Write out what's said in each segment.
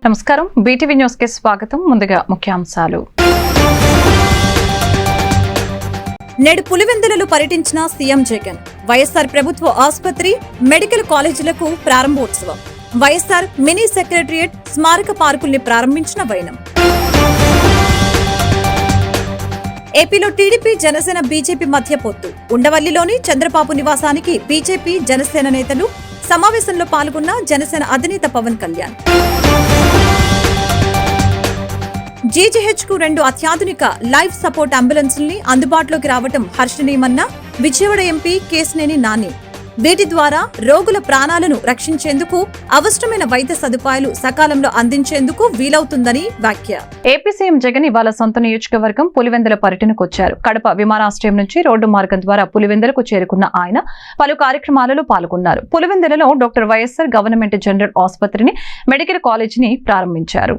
నమస్కారం BTV news కి స్వాగతం. ముందుగా ముఖ్యాంశాలు. నేడు పులివెందులలో పర్యటించిన సీఎం జగన్. వైఎస్ఆర్ ప్రభుత్వ ఆసుపత్రి, మెడికల్ కాలేజీలకు ప్రారంభోత్సవం. వైఎస్ఆర్ మినీ సెక్రటరియట్, స్మారక పార్కుల్ని ప్రారంభించిన వైనం. ఏపీలో టీడీపీ, జనసేన, బీజేపీ మధ్య పొత్తు. ఉండవల్లిలోని చంద్రబాబు నివాసానికి బీజేపీ, జనసేన నేతలు. సమావేశంలో పాల్గొన్న జనసేన అధినేత పవన్ కళ్యాణ్. జీజీహెచ్కు 2 అత్యాధునిక లైఫ్ సపోర్ట్ అంబులెన్సుల్ని అందుబాటులోకి రావడం హర్షణీయమన్న విజయవాడ ఎంపీ కేశినేని నాని. వీటి ద్వారా రోగుల ప్రాణాలను రక్షించేందుకు అవసరమైన వైద్య సదుపాయాలు సకాలంలో అందించేందుకు వీలవుతుందని వ్యాఖ్య. ఏపీ సీఎం జగన్ ఇవాళ సొంత నియోజకవర్గం పులివెందుల పర్యటనకు వచ్చారు. కడప విమానాశ్రయం నుంచి రోడ్డు మార్గం ద్వారా పులివెందులకు చేరుకున్న ఆయన పలు కార్యక్రమాలలో పాల్గొన్నారు. పులివెందులలో డాక్టర్ వైఎస్ఆర్ గవర్నమెంట్ జనరల్ ఆసుపత్రిని, మెడికల్ కాలేజీని ప్రారంభించారు.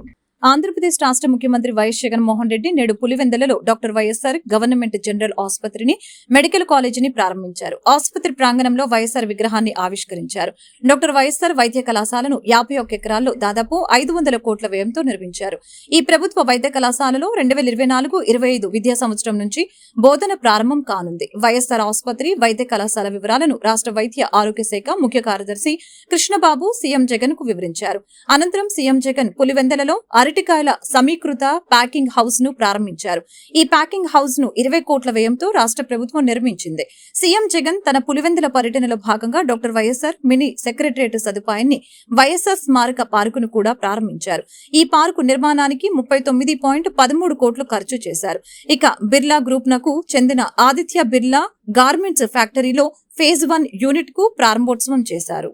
ఆంధ్రప్రదేశ్ రాష్ట్ర ముఖ్యమంత్రి వైఎస్ జగన్మోహన్ రెడ్డి నేడు పులివెందులలో డాక్టర్ వైఎస్ఆర్ గవర్నమెంట్ జనరల్ ఆసుపత్రిని, మెడికల్ కాలేజీని ప్రారంభించారు. ఆసుపత్రి ప్రాంగణంలో వైఎస్ఆర్ విగ్రహాన్ని ఆవిష్కరించారు. డాక్టర్ వైఎస్ఆర్ వైద్య కళాశాలను 51 ఎకరాల్లో దాదాపు 500 కోట్ల వ్యయంతో నిర్మించారు. ఈ ప్రభుత్వ వైద్య కళాశాలలో 2024-25 విద్యా సంవత్సరం నుంచి బోధన ప్రారంభం కానుంది. వైఎస్ఆర్ ఆసుపత్రి, వైద్య కళాశాల వివరాలను రాష్ట్ర వైద్య ఆరోగ్య శాఖ ముఖ్య కార్యదర్శి కృష్ణబాబు సీఎం జగన్ కు వివరించారు. అనంతరం సీఎం జగన్ పులివెందులలో అరటికాయల సమీకృత ప్యాకింగ్ హౌస్ ను ప్రారంభించారు. ఈ ప్యాకింగ్ హౌస్ ను 20 కోట్ల వ్యయంతో రాష్ట్ర ప్రభుత్వం నిర్మించింది. సీఎం జగన్ తన పులివెందుల పర్యటనలో భాగంగా డాక్టర్ వైఎస్ఆర్ మినీ సెక్రటరియట్ సదుపాయాన్ని, వైఎస్ఆర్ స్మారక పార్కును కూడా ప్రారంభించారు. ఈ పార్కు నిర్మాణానికి 39.13 కోట్లు ఖర్చు చేశారు. ఇక బిర్లా గ్రూప్ నకు చెందిన ఆదిత్య బిర్లా గార్మెంట్స్ ఫ్యాక్టరీలో ఫేజ్ 1 యూనిట్ కు ప్రారంభోత్సవం చేశారు.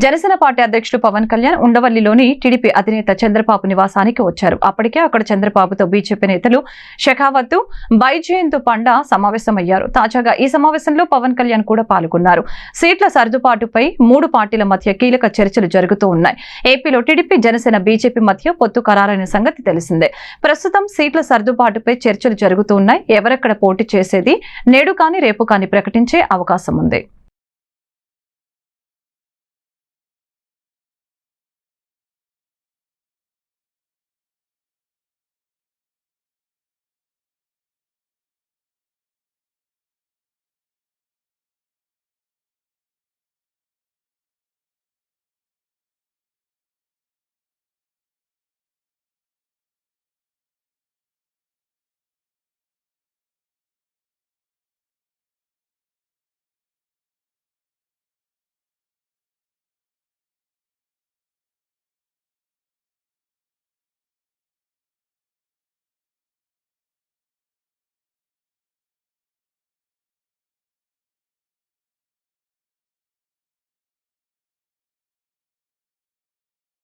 జనసేన పార్టీ అధ్యక్షుడు పవన్ కళ్యాణ్ ఉండవల్లిలోని టీడీపీ అధినేత చంద్రబాబు నివాసానికి వచ్చారు. అప్పటికే అక్కడ చంద్రబాబుతో బీజేపీ నేతలు షెకావత్, బైజయంత్ పండా సమావేశమయ్యారు. తాజాగా ఈ సమావేశంలో పవన్ కళ్యాణ్ కూడా పాల్గొన్నారు. సీట్ల సర్దుబాటుపై 3 పార్టీల మధ్య కీలక చర్చలు జరుగుతూ ఉన్నాయి. ఏపీలో టీడీపీ, జనసేన, బీజేపీ మధ్య పొత్తు ఖరారైన సంగతి తెలిసిందే. ప్రస్తుతం సీట్ల సర్దుబాటుపై చర్చలు జరుగుతూ ఉన్నాయి. ఎవరెక్కడ పోటీ చేసేది నేడు కానీ రేపు కానీ ప్రకటించే అవకాశం ఉంది.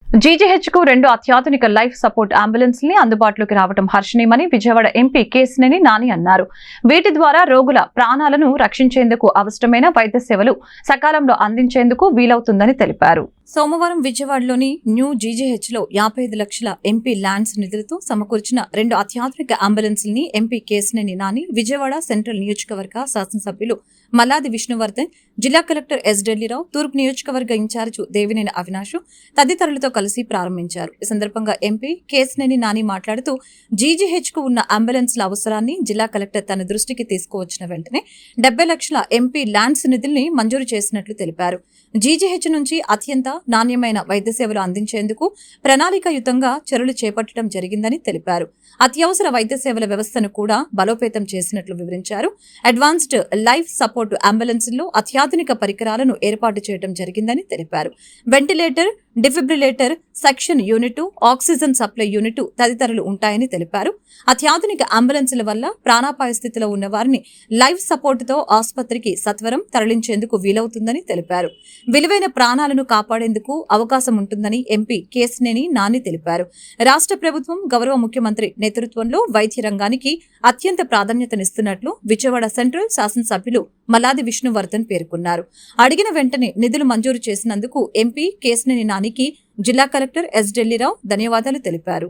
జీజీహెచ్ కు 2 అత్యాధునిక లైఫ్ సపోర్ట్ అంబులెన్స్ ని అందుబాటులోకి రావడం హర్షణీయమని విజయవాడ ఎంపీ కేశినేని నాని అన్నారు. వీటి ద్వారా రోగుల ప్రాణాలను రక్షించేందుకు అవసరమైన వైద్య సేవలు సకాలంలో అందించేందుకు వీలవుతుందని తెలిపారు. సోమవారం విజయవాడలోని న్యూ జీజీహెచ్ లో 55 లక్షల ఎంపీ ల్యాండ్స్ నిధులతో సమకూర్చిన 2 అత్యాధునిక అంబులెన్స్లని ఎంపీ కేశినేని నాని విజయవాడ సెంట్రల్ నియోజకవర్గ శాసనసభ్యులు మల్లాది విష్ణువర్ధన్, జిల్లా కలెక్టర్ ఎస్ ఢిల్లీరావు, తూర్పు నియోజకవర్గ ఇన్ఛార్జ్ దేవినేని అవినాష్ తదితరులతో కలిసి ప్రారంభించారు. ఈ సందర్భంగా ఎంపీ కేశినేని నాని మాట్లాడుతూ జీజీహెచ్ కు ఉన్న అంబులెన్స్ల అవసరాన్ని జిల్లా కలెక్టర్ తన దృష్టికి తీసుకువచ్చిన వెంటనే 70 లక్షల ఎంపీ ల్యాండ్స్ నిధుల్ని మంజూరు చేసినట్లు తెలిపారు. జీజీహెచ్ నుంచి అత్యంత నాణ్యమైన వైద్య సేవలు అందించేందుకు ప్రణాళికాయుతంగా చర్యలు చేపట్టడం జరిగిందని తెలిపారు. అత్యవసర వైద్య సేవల వ్యవస్థను కూడా బలోపేతం చేసినట్లు వివరించారు. అడ్వాన్స్డ్ లైఫ్ సపోర్ట్ అంబులెన్స్లో అత్యాధునిక పరికరాలను ఏర్పాటు చేయడం జరిగిందని తెలిపారు. Ventilator, defibrillator, section unit, oxygen supply unit తదితరులు ఉంటాయని తెలిపారు. అత్యాధునిక అంబులెన్సుల వల్ల ప్రాణాపాయ స్థితిలో ఉన్న వారిని లైఫ్ సపోర్టుతో ఆసుపత్రికి సత్వరం తరలించేందుకు వీలవుతుందని తెలిపారు. విలువైన ప్రాణాలను కాపాడేందుకు అవకాశం ఉంటుందని ఎంపీ కేశినేని నాని తెలిపారు. రాష్ట్ర ప్రభుత్వం గౌరవ ముఖ్యమంత్రి నేతృత్వంలో వైద్య రంగానికి అత్యంత ప్రాధాన్యతనిస్తున్నట్లు విజయవాడ సెంట్రల్ శాసనసభ్యులు మల్లాది విష్ణువర్ధన్ పేర్కొన్నారు. అడిగిన వెంటనే నిధులు మంజూరు చేసినందుకు ఎంపీ కేశినేని నానికి జిల్లా కలెక్టర్ ఎస్ ఢిల్లీరావు ధన్యవాదాలు తెలిపారు.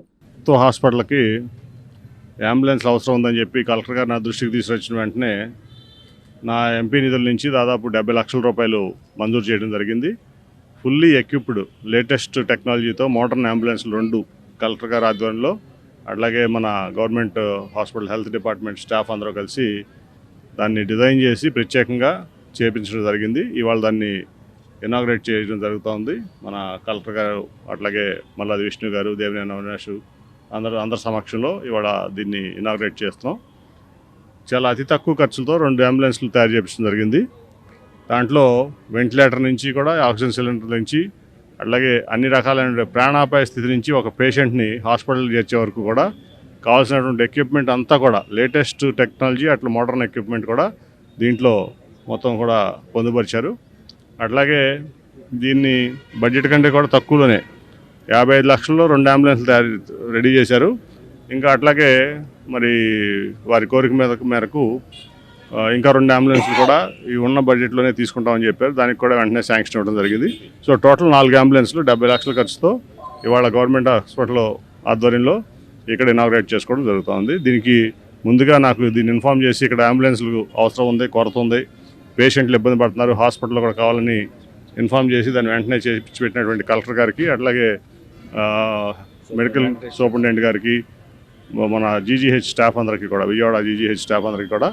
హాస్పిటల్కి అంబులెన్స్ అవసరం ఉందని చెప్పి కలెక్టర్ గారు నా దృష్టికి తీసుకొచ్చిన వెంటనే నా ఎంపీ నిధుల నుంచి దాదాపు 70 లక్షల రూపాయలు మంజూరు చేయడం జరిగింది. ఫుల్లీ ఎక్విప్డ్ లేటెస్ట్ టెక్నాలజీతో మోడర్న్ అంబులెన్స్లు 2 కలెక్టర్ గారి ఆధ్వర్యంలో, అట్లాగే మన government hospital health department staff అందరూ కలిసి దాన్ని డిజైన్ చేసి ప్రత్యేకంగా చేయించడం జరిగింది. ఇవాళ దాన్ని ఇనాగ్రేట్ చేయడం జరుగుతోంది. మన కలెక్టర్ గారు, అట్లాగే మల్లాది విష్ణు గారు, దేవినేని అవినాష్ అందరి సమక్షంలో ఇవాళ దీన్ని ఇనాగ్రేట్ చేస్తున్నాం. చాలా అతి తక్కువ ఖర్చులతో 2 అంబులెన్స్లు తయారు చేయించడం జరిగింది. దాంట్లో వెంటిలేటర్ నుంచి కూడా, ఆక్సిజన్ సిలిండర్ నుంచి, అట్లాగే అన్ని రకాలైన ప్రాణాపాయ స్థితి నుంచి ఒక పేషెంట్ని హాస్పిటల్ చేర్చే వరకు కూడా కావాల్సినటువంటి ఎక్విప్మెంట్ అంతా కూడా లేటెస్ట్ టెక్నాలజీ, అట్లా మోడర్న్ ఎక్విప్మెంట్ కూడా దీంట్లో మొత్తం కూడా పొందుపరిచారు. అట్లాగే దీన్ని బడ్జెట్ కంటే కూడా తక్కువలోనే 55 లక్షల్లో 2 అంబులెన్స్లు రెడీ చేశారు. ఇంకా అట్లాగే మరి వారి కోరిక మేరకు ఇంకా 2 అంబులెన్స్లు కూడా ఈ ఉన్న బడ్జెట్లోనే తీసుకుంటామని చెప్పారు. దానికి కూడా వెంటనే శాంక్షన్ ఇవ్వడం జరిగింది. సో టోటల్ 4 అంబులెన్స్లు 70 లక్షల ఖర్చుతో ఇవాళ గవర్నమెంట్ హాస్పిటల్ ఆధ్వర్యంలో ఇక్కడ ఇనాగ్రేట్ చేసుకోవడం జరుగుతుంది. దీనికి ముందుగా నాకు దీన్ని ఇన్ఫామ్ చేసి ఇక్కడ అంబులెన్స్లు అవసరం ఉంది, కొరత ఉంది, పేషెంట్లు ఇబ్బంది పడుతున్నారు, హాస్పిటల్లో కూడా కావాలని ఇన్ఫామ్ చేసి దాన్ని వెంటనే చేసి పెట్టినటువంటి కలెక్టర్ గారికి, అట్లాగే మెడికల్ సూపరింటెండెంట్ గారికి, మన జీజీహెచ్ స్టాఫ్ అందరికీ కూడా, విజయవాడ జీజీహెచ్ స్టాఫ్ అందరికీ కూడా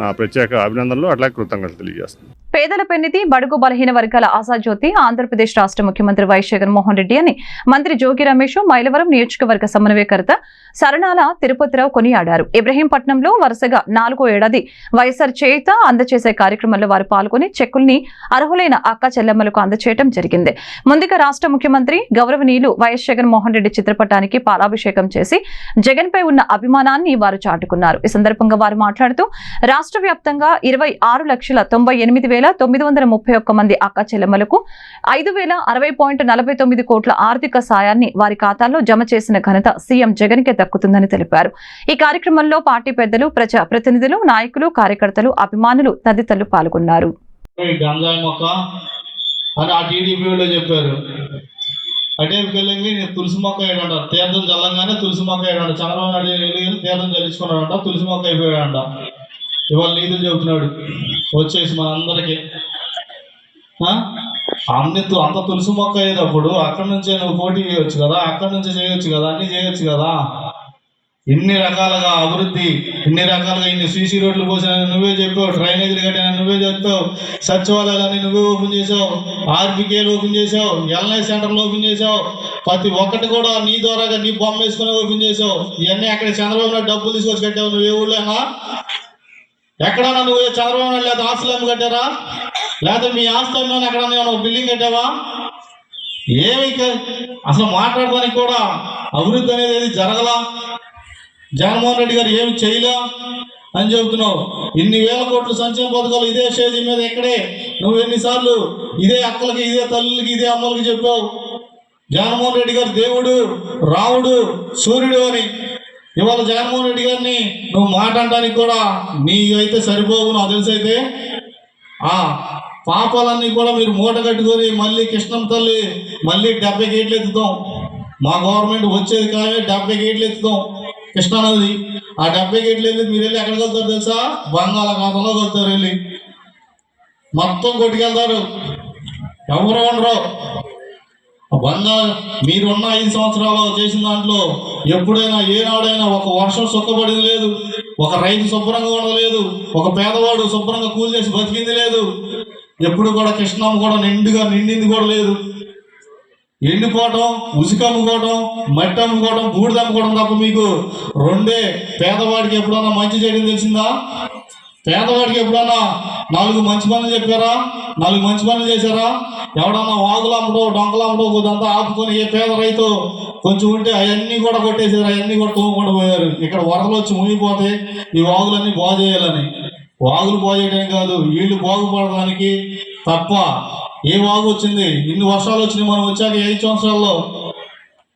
నా ప్రత్యేక అభినందనలు, అట్లాగే కృతజ్ఞతలు తెలియజేస్తున్నాను. పేదల పెన్నిధి, బడుగు బలహీన వర్గాల ఆశాజ్యోతి ఆంధ్రప్రదేశ్ రాష్ట్ర ముఖ్యమంత్రి వైఎస్ జగన్మోహన్ రెడ్డి అని మంత్రి జోగి రమేష్ మైలవరం నియోజకవర్గ సమన్వయకర్త శరణాల తిరుపతిరావు కొనియాడారు. ఇబ్రహీంపట్నంలో వరుసగా 4వ ఏడాది వైఎస్ఆర్ చేయుత అందజేసే కార్యక్రమంలో వారు పాల్గొని చెక్కుల్ని అర్హులైన అక్క చెల్లెమ్మలకు అందజేయడం జరిగింది. ముందుగా రాష్ట్ర ముఖ్యమంత్రి గౌరవనీయులు వైఎస్ జగన్మోహన్ రెడ్డి చిత్రపటానికి పాలాభిషేకం చేసి జగన్ పై ఉన్న అభిమానాన్ని వారు చాటుకున్నారు. ఈ సందర్భంగా వారు మాట్లాడుతూ రాష్ట్ర వ్యాప్తంగా 26,98,000 19,931 మంది అక్క చెల్లెమ్మలకు 5,060.49 కోట్ల ఆర్థిక సాయాన్ని వారి ఖాతాల్లో జమ చేసిన ఘనత సీఎం జగన్ కే దక్కుతుందని తెలిపారు. ఈ కార్యక్రమంలో పార్టీ పెద్దలు, ప్రజా ప్రతినిధులు, నాయకులు, కార్యకర్తలు, అభిమానులు తదితరులు పాల్గొన్నారు. అటేపుకి వెళ్ళి తులసి మొక్క వేయడంట, తీర్థం చల్లంగానే తులసి మొక్క వేయడంట. చంద్రబాబు నాయుడు వెళ్ళి తీర్థం చల్లించుకున్నాడంట, తులసి మొక్క అయిపోయాడంట. ఇవాళ నీతులు చెబుతున్నాడు వచ్చేసి మన అందరికీ. అంత తులసి మొక్క అయ్యేటప్పుడు అక్కడి నుంచే నువ్వు పోటీ చేయొచ్చు కదా, అక్కడి నుంచే చేయొచ్చు కదా, అన్నీ చేయొచ్చు కదా. ఇన్ని రకాలుగా అభివృద్ధి, ఇన్ని రకాలుగా ఇన్ని సీసీ రోడ్లు పోసానని నువ్వే చెప్పావు, డ్రైనేజీలు కట్టానని నువ్వే చెప్పావు, సచివాలయాలని నువ్వే ఓపెన్ చేసావు, ఆర్బికేలు ఓపెన్ చేసావు, ఎల్ఐ సెంటర్లు ఓపెన్ చేసావు. ప్రతి ఒక్కటి కూడా నీ ద్వారాగా నీ బొమ్మ వేసుకుని ఓపెన్ చేసావు. ఇవన్నీ అక్కడ చంద్రబాబు నాయుడు డబ్బులు తీసుకొచ్చి కట్టావు. నువ్వు ఏ ఊళ్ళోనా ఎక్కడన్నా నువ్వు చంద్రబాబు నాయుడు లేదా ఆస్తులు అమ్మి కట్టారా, లేదా మీ ఆస్తి అమ్మి ఎక్కడన్నా ఒక బిల్డింగ్ కట్టావా? ఏమి అసలు మాట్లాడడానికి కూడా అభివృద్ధి అనేది జరగలా. జగన్మోహన్ రెడ్డి గారు ఏమి చేయలే అని చెబుతున్నావు. ఇన్ని వేల కోట్ల సంక్షేమ పథకాలు ఇదే స్టేజ్ మీద ఎక్కడే నువ్వు ఎన్నిసార్లు ఇదే అక్కలకి, ఇదే తల్లులకి, ఇదే అమ్మలకి చెప్పావు. జగన్మోహన్ రెడ్డి గారు దేవుడు, రాముడు, సూర్యుడు అని. ఇవాళ జగన్మోహన్ రెడ్డి గారిని నువ్వు మాట్లాడటానికి కూడా నీకైతే సరిపోవు. నాకు తెలిసైతే ఆ పాపాలన్నీ కూడా మీరు మూట కట్టుకొని మళ్ళీ కృష్ణమ్మ తల్లి మళ్ళీ 70 గేట్లు ఎత్తుతాం. మా గవర్నమెంట్ వచ్చేది కానీ 70 గేట్లు ఎత్తుతాం కృష్ణానది. ఆ 70 గేట్లు వెళ్ళి మీరు వెళ్ళి ఎక్కడికి వెళ్తారు తెలుసా? బంగాళాఖాతంలో వెళ్తారు. వెళ్ళి మొత్తం కొట్టుకెళ్తారు, ఎవరు ఉండరు. మీరున్న 5 సంవత్సరాలు చేసిన దాంట్లో ఎప్పుడైనా ఏనాడైనా ఒక వర్షం సుక్కబడింది లేదు, ఒక రైతు శుభ్రంగా ఉండలేదు, ఒక పేదవాడు శుభ్రంగా కూలి చేసి బతికింది లేదు. ఎప్పుడు కూడా కృష్ణమ్మ కూడా నిండింది కూడా లేదు. ఎండిపోవటం, ఉసుక అమ్ముకోవటం, మట్టి అమ్ముకోవటం, బూడిద అమ్ముకోవడం తప్ప మీకు రెండే. పేదవాడికి ఎప్పుడన్నా మంచి చేయడం తెలిసిందా? పేదవాడికి ఎప్పుడన్నా 4 మంచి పనులు చెప్పారా? 4 మంచి పనులు చేశారా? ఎవడన్నా వాగులు అమ్మటో, డొంకలు అమ్మటో కొద్దంతా ఆపుకొని ఏ పేద రైతు కొంచెం ఉంటే అవన్నీ కూడా కొట్టేసారు, అవన్నీ కూడా తోముకుండా పోయారు. ఇక్కడ వరదలు వచ్చి మునిగిపోతే ఈ వాగులన్నీ బాగు చేయాలని. వాగులు బాగు చేయడం కాదు, వీళ్ళు బాగుపడడానికి తప్ప. ఏ వాగు వచ్చింది? ఇన్ని వర్షాలు వచ్చినాయి మనం వచ్చాక 5 సంవత్సరాల్లో,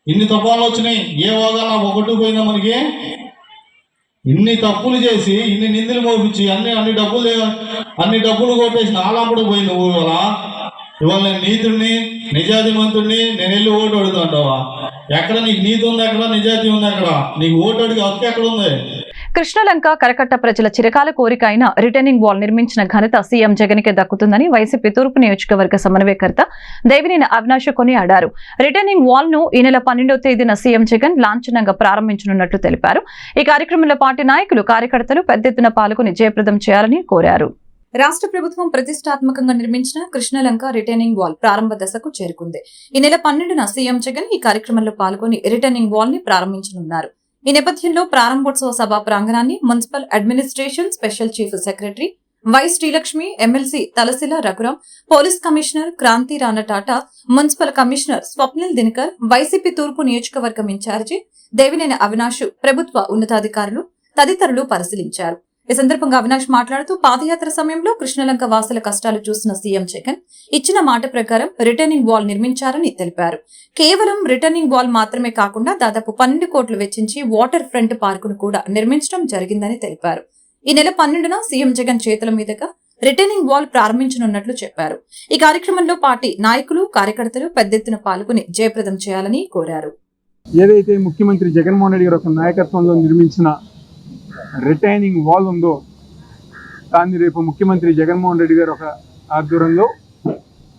ఇన్ని తుఫాన్లు వచ్చినాయి. ఏ వాగన్నా ఒకటి పోయిందా మనకి? ఇన్ని తప్పులు చేసి, ఇన్ని నిందలు మోపించి, అన్ని డబ్బులు కొట్టేసి నాలంపడు పోయి నువ్వు ఇవాళ నేను నీతుడిని, నిజాతిమంతుడిని, నేను వెళ్ళి ఓటు అడుగుతుంటావా? ఎక్కడ నీకు నీతి ఉంది? ఎక్కడ నిజాతి ఉంది? ఎక్కడ నీకు ఓటు అడిగే హక్కు ఎక్కడ ఉంది? కృష్ణలంక కరకట్ట ప్రజల చిరకాల కోరిక అయిన రిటర్నింగ్ వాల్ నిర్మించిన ఘనత సీఎం జగన్ కే దక్కుతుందని వైసీపీ తూర్పు నియోజకవర్గ సమన్వయకర్త దేవినేని అవినాష్ కొనియాడారు. రిటర్నింగ్ వాల్ ను ఈ నెల 12వ తేదీన సీఎం జగన్ లాంఛనంగా ప్రారంభించనున్నట్లు తెలిపారు. ఈ కార్యక్రమంలో పార్టీ నాయకులు, కార్యకర్తలు పెద్ద ఎత్తున పాల్గొని జయప్రదం చేయాలని కోరారు. రాష్ట్ర ప్రభుత్వం ప్రతిష్టాత్మకంగా నిర్మించిన కృష్ణలంక రిటర్నింగ్ వాల్ ప్రారంభ దశకు చేరుకుంది. ఈ నెల 12న సీఎం జగన్ ఈ కార్యక్రమంలో పాల్గొని రిటర్నింగ్ వాల్ ని ప్రారంభించనున్నారు. ఈ నేపథ్యంలో ప్రారంభోత్సవ సభా ప్రాంగణాన్ని municipal administration special chief secretary Y Srilakshmi, MLC Talasila Raghuram, police commissioner Kranthi Rana Tata, municipal commissioner Swapnil Dinakar, YCP తూర్పు నియోజకవర్గం ఇన్ఛార్జి దేవినేని అవినాష్, ప్రభుత్వ ఉన్నతాధికారులు తదితరులు పరిశీలించారు. ఈ సందర్భంగా అవినాష్ మాట్లాడుతూ పాదయాత్ర సమయంలో కృష్ణలంక వాసుల కష్టాలు చూసిన సీఎం జగన్ ఇచ్చిన మాట ప్రకారం రిటర్నింగ్ వాల్ నిర్మించారని తెలిపారు. కేవలం రిటర్నింగ్ వాల్ మాత్రమే కాకుండా దాదాపు 12 కోట్లు వెచ్చించి వాటర్ ఫ్రంట్ పార్కును కూడా నిర్మించడం జరిగిందని తెలిపారు. ఈ నెల 12న సీఎం జగన్ చేతుల మీదుగా రిటర్నింగ్ వాల్ ప్రారంభించనున్నట్లు చెప్పారు. ఈ కార్యక్రమంలో పార్టీ నాయకులు, కార్యకర్తలు పెద్ద ఎత్తున పాల్గొని జయప్రదం చేయాలని కోరారు. ఏదైతే ముఖ్యమంత్రి జగన్మోహన్ రెడ్డి గారి నాయకత్వంలో నిర్మించిన రిటైనింగ్ వాల్ ఉందో దాన్ని రేపు ముఖ్యమంత్రి జగన్మోహన్ రెడ్డి గారు ఒక ఆధ్వర్యంలో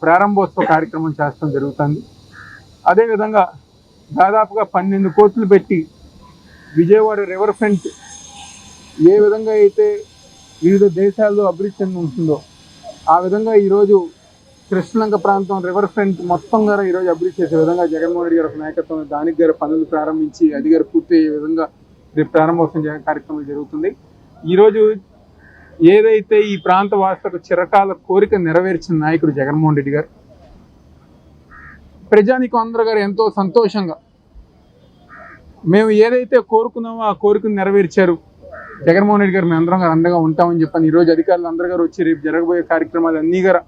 ప్రారంభోత్సవ కార్యక్రమం చేస్తడం జరుగుతుంది. అదేవిధంగా దాదాపుగా 12 కోట్లు పెట్టి విజయవాడ రివర్ ఫ్రంట్ ఏ విధంగా అయితే వివిధ దేశాల్లో అభివృద్ధి చెంది ఉంటుందో ఆ విధంగా ఈరోజు కృష్ణలంక ప్రాంతం రివర్ ఫ్రంట్ మొత్తం గారు ఈరోజు అభివృద్ధి చేసే విధంగా జగన్మోహన్ రెడ్డి గారి నాయకత్వంలో దానికి గారు పనులు ప్రారంభించి అది గారు పూర్తి అయ్యే విధంగా రేపు ప్రారంభోత్సవం కార్యక్రమం జరుగుతుంది. ఈరోజు ఏదైతే ఈ ప్రాంత వాసులకు చిరకాల కోరిక నెరవేర్చిన నాయకుడు జగన్మోహన్ రెడ్డి గారు, ప్రజానికం అందరూ గారు ఎంతో సంతోషంగా మేము ఏదైతే కోరుకున్నామో ఆ కోరికను నెరవేర్చారు. జగన్మోహన్ రెడ్డి గారు మేము అందరం గారు అండగా ఉంటామని చెప్పని ఈరోజు అధికారులు అందరూ గారు వచ్చి రేపు జరగబోయే కార్యక్రమాలు అన్నీ గారు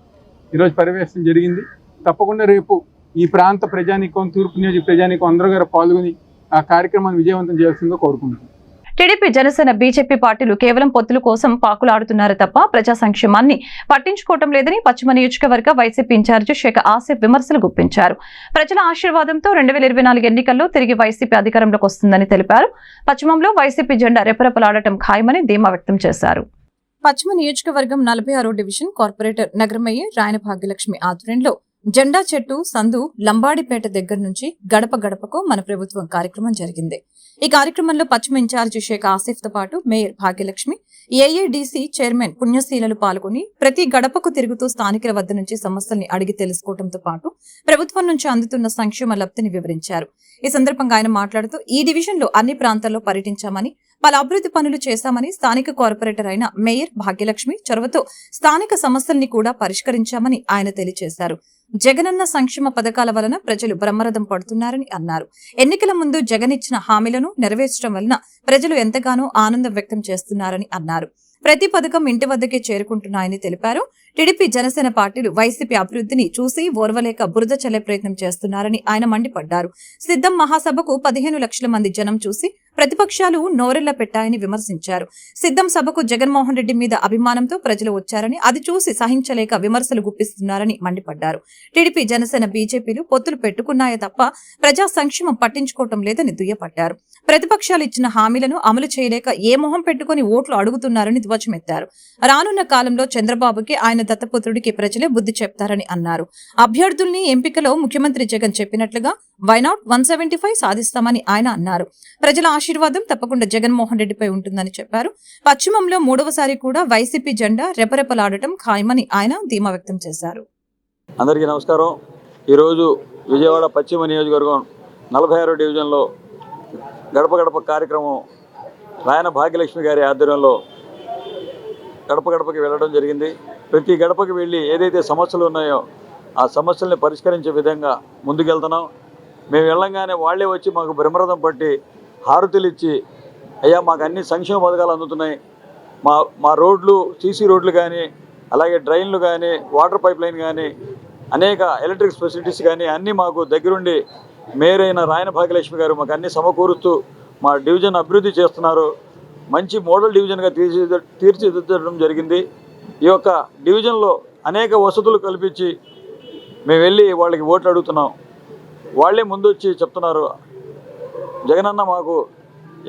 ఈరోజు పర్యవేక్షణ జరిగింది. తప్పకుండా రేపు ఈ ప్రాంత ప్రజానీకం, తూర్పు నియోజక ప్రజానీకం అందరూ గారు పాల్గొని ఆ కార్యక్రమాన్ని విజయవంతం చేయాల్సిందిగా కోరుకుంటున్నాం. టీడీపీ, జనసేన, బీజేపీ పార్టీలు కేవలం పొత్తుల కోసం పాకులాడుతున్నారు తప్ప ప్రజా సంక్షేమాన్ని పట్టించుకోవటం లేదని పశ్చిమ నియోజకవర్గ వైసీపీ ఇన్ఛార్జి షేక్ ఆసిఫ్ విమర్శలు గుప్పించారు. ప్రజల ఆశీర్వాదంతో 2024 ఎన్నికల్లో తిరిగి వైసీపీ అధికారంలోకి వస్తుందని తెలిపారు. పశ్చిమంలో వైసీపీ జెండా రెపరెపలాడటం ఖాయమని ధీమా వ్యక్తం చేశారు. పశ్చిమ నియోజకవర్గం 46వ డివిజన్ కార్పొరేటర్ నగర మేయర్ రాయన భాగ్యలక్ష్మి ఆధ్వర్యంలో జెండా చెట్టు సందు లంబాడిపేట దగ్గర నుంచి గడప గడపకు మన ప్రభుత్వం కార్యక్రమం జరిగింది. ఈ కార్యక్రమంలో పశ్చిమ ఇన్ఛార్జి షేక్ ఆసిఫ్ తో పాటు మేయర్ భాగ్యలక్ష్మి, ఏఐడిసి చైర్మన్ పుణ్యశీలలు పాల్గొని ప్రతి గడపకు తిరుగుతూ స్థానికుల వద్ద నుంచి సమస్యల్ని అడిగి తెలుసుకోవడంతో పాటు ప్రభుత్వం నుంచి అందుతున్న సంక్షేమ లబ్ధిని వివరించారు. ఈ సందర్భంగా ఆయన మాట్లాడుతూ ఈ డివిజన్ లో అన్ని ప్రాంతాల్లో పర్యటించామని, పలు అభివృద్ధి పనులు చేశామని, స్థానిక కార్పొరేటర్ అయిన మేయర్ భాగ్యలక్ష్మి చొరవతో స్థానిక సమస్యల్ని కూడా పరిష్కరించామని ఆయన తెలియజేశారు. జగనన్న సంక్షేమ పథకాల వలన ప్రజలు బ్రహ్మరథం పడుతున్నారని అన్నారు. ఎన్నికల ముందు జగన్ ఇచ్చిన హామీలను నెరవేర్చడం వలన ప్రజలు ఎంతగానో ఆనందం వ్యక్తం చేస్తున్నారని అన్నారు. ప్రతి పథకం ఇంటి వద్దకే చేరుకుంటున్నాయని తెలిపారు. టీడీపీ, జనసేన పార్టీలు వైసీపీ అభివృద్ధిని చూసి ఓర్వలేక బురద చల్లే ప్రయత్నం చేస్తున్నారని ఆయన మండిపడ్డారు. సిద్ధం మహాసభకు 15 లక్షల మంది జనం చూసి ప్రతిపక్షాలు నోరెళ్ల పెట్టాయని విమర్శించారు. సిద్ధం సభకు జగన్మోహన్ రెడ్డి మీద అభిమానంతో ప్రజలు వచ్చారని, అది చూసి సహించలేక విమర్శలు గుప్పిస్తున్నారని మండిపడ్డారు. టీడీపీ, జనసేన, బీజేపీలు పొత్తులు పెట్టుకున్నాయే తప్ప ప్రజా సంక్షేమం పట్టించుకోవటం లేదని దుయ్యపట్టారు. ప్రతిపక్షాలు ఇచ్చిన హామీలను అమలు చేయలేక ఏ మొహం పెట్టుకుని ఓట్లు అడుగుతున్నారని ధ్వజమెత్తారు. రానున్న కాలంలో చంద్రబాబుకి, ఆయన దత్తపుత్రుడికి ప్రజలే బుద్ధి చెప్తారని అన్నారు. అభ్యర్థుల్ని ఎంపికలో ముఖ్యమంత్రి జగన్ చెప్పినట్లుగా వైనాట్ 175 సాధిస్తామని ఆయన అన్నారు. ప్రజల ఆశీర్వాదం తప్పకుండా జగన్మోహన్ రెడ్డిపై ఉంటుందని చెప్పారు. పశ్చిమంలో 3వసారి కూడా వైసీపీ జెండా రెపరెపలాడటం ఖాయమని ఆయన ధీమా వ్యక్తం చేశారు. అందరికీ నమస్కారం. ఈరోజు విజయవాడ పశ్చిమ నియోజకవర్గం 46వ డివిజన్లో గడప గడప కార్యక్రమం రాయన భాగ్యలక్ష్మి గారి ఆధ్వర్యంలో గడప గడపకి వెళ్ళడం జరిగింది. ప్రతి గడపకి వెళ్ళి ఏదైతే సమస్యలు ఉన్నాయో ఆ సమస్యల్ని పరిష్కరించే విధంగా ముందుకెళ్తున్నాం. మేము వెళ్ళంగానే వాళ్ళే వచ్చి మాకు బ్రహ్మరథం పట్టి హారతులు ఇచ్చి, అయ్యా మాకు అన్ని సంక్షేమ పథకాలు అందుతున్నాయి, మా రోడ్లు, సీసీ రోడ్లు కానీ, అలాగే డ్రైన్లు కానీ, వాటర్ పైప్ లైన్ కానీ, అనేక ఎలక్ట్రిక్ ఫెసిలిటీస్ కానీ అన్నీ మాకు దగ్గరుండి మేయర్ అయిన రాయన భాగ్యలక్ష్మి గారు మాకు అన్ని సమకూరుస్తూ మా డివిజన్ అభివృద్ధి చేస్తున్నారు. మంచి మోడల్ డివిజన్గా తీర్చిదిద్దడం జరిగింది. ఈ యొక్క డివిజన్లో అనేక వసతులు కల్పించి మేము వెళ్ళి వాళ్ళకి ఓట్లు అడుగుతున్నాం. వాళ్ళే ముందు వచ్చి చెప్తున్నారు, జగనన్న మాకు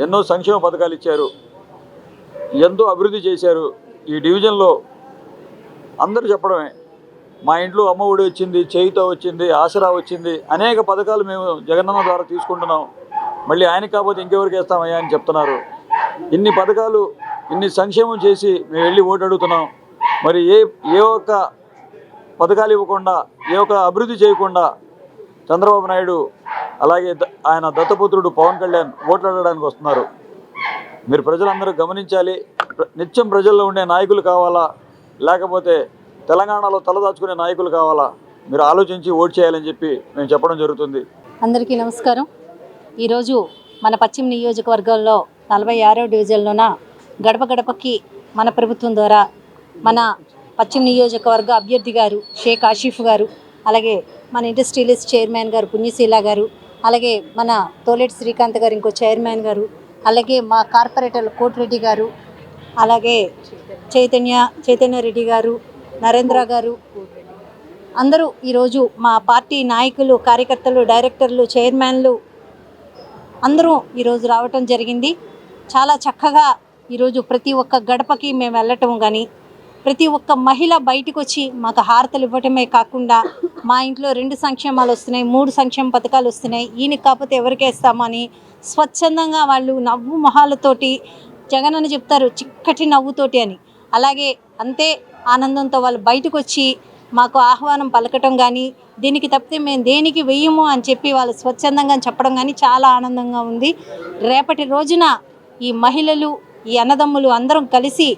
ఎన్నో సంక్షేమ పథకాలు ఇచ్చారు, ఎంతో అభివృద్ధి చేశారు. ఈ డివిజన్లో అందరూ చెప్పడమే, మా ఇంట్లో అమ్మఒడి వచ్చింది, చేయుత వచ్చింది, ఆసరా వచ్చింది, అనేక పథకాలు మేము జగనన్న ద్వారా తీసుకుంటున్నాం, మళ్ళీ ఆయనకి కాకపోతే ఇంకెవరికి వేస్తామయ్యా అని చెప్తున్నారు. ఇన్ని పథకాలు, ఇన్ని సంక్షేమం చేసి మేము వెళ్ళి ఓటు అడుగుతున్నాం. మరి ఏ ఒక్క పథకాలు ఇవ్వకుండా, ఏ ఒక్క అభివృద్ధి చేయకుండా చంద్రబాబు నాయుడు అలాగే ఆయన దత్తపుత్రుడు పవన్ కళ్యాణ్ ఓట్లు అడగడానికి వస్తున్నారు. మీరు ప్రజలందరూ గమనించాలి. నిత్యం ప్రజల్లో ఉండే నాయకులు కావాలా, లేకపోతే తెలంగాణలో తలదాచుకునే నాయకులు కావాలా? మీరు ఆలోచించి ఓటు చేయాలని చెప్పి మేము చెప్పడం జరుగుతుంది. అందరికీ నమస్కారం. ఈరోజు మన పశ్చిమ నియోజకవర్గంలో 46వ డివిజన్లోన గడప గడపకి మన ప్రభుత్వం ద్వారా మన పశ్చిమ నియోజకవర్గ అభ్యర్థి గారు షేక్ ఆసిఫ్ గారు, అలాగే మన ఇండస్ట్రియలిస్ట్ చైర్మన్ గారు పుణ్యశీల గారు, అలాగే మన తోలేటి శ్రీకాంత్ గారు ఇంకో చైర్మన్ గారు, అలాగే మా కార్పొరేటర్ కోటిరెడ్డి గారు, అలాగే చైతన్య రెడ్డి గారు, నరేంద్ర గారు, అందరూ ఈరోజు మా పార్టీ నాయకులు, కార్యకర్తలు, డైరెక్టర్లు, చైర్మన్లు అందరూ ఈరోజు రావటం జరిగింది. చాలా చక్కగా ఈరోజు ప్రతి ఒక్క గడపకి మేము వెళ్ళటం కానీ, ప్రతి ఒక్క మహిళ బయటకు వచ్చి మాకు హారతలు ఇవ్వటమే కాకుండా మా ఇంట్లో 2 సంక్షేమాలు వస్తున్నాయి, 3 సంక్షేమ పథకాలు వస్తున్నాయి, ఈయనకి కాకపోతే ఎవరికి వేస్తామని స్వచ్ఛందంగా వాళ్ళు నవ్వు మొహాలతోటి జగన్ చెప్తారు, చిక్కటి నవ్వుతోటి అని, అలాగే అంతే ఆనందంతో వాళ్ళు బయటకు వచ్చి మాకు ఆహ్వానం పలకటం కానీ, దీనికి తప్పితే మేము దేనికి వెయ్యము అని చెప్పి వాళ్ళు స్వచ్ఛందంగా చెప్పడం కానీ చాలా ఆనందంగా ఉంది. రేపటి రోజున ఈ మహిళలు, ఈ అన్నదమ్ములు అందరం కలిసి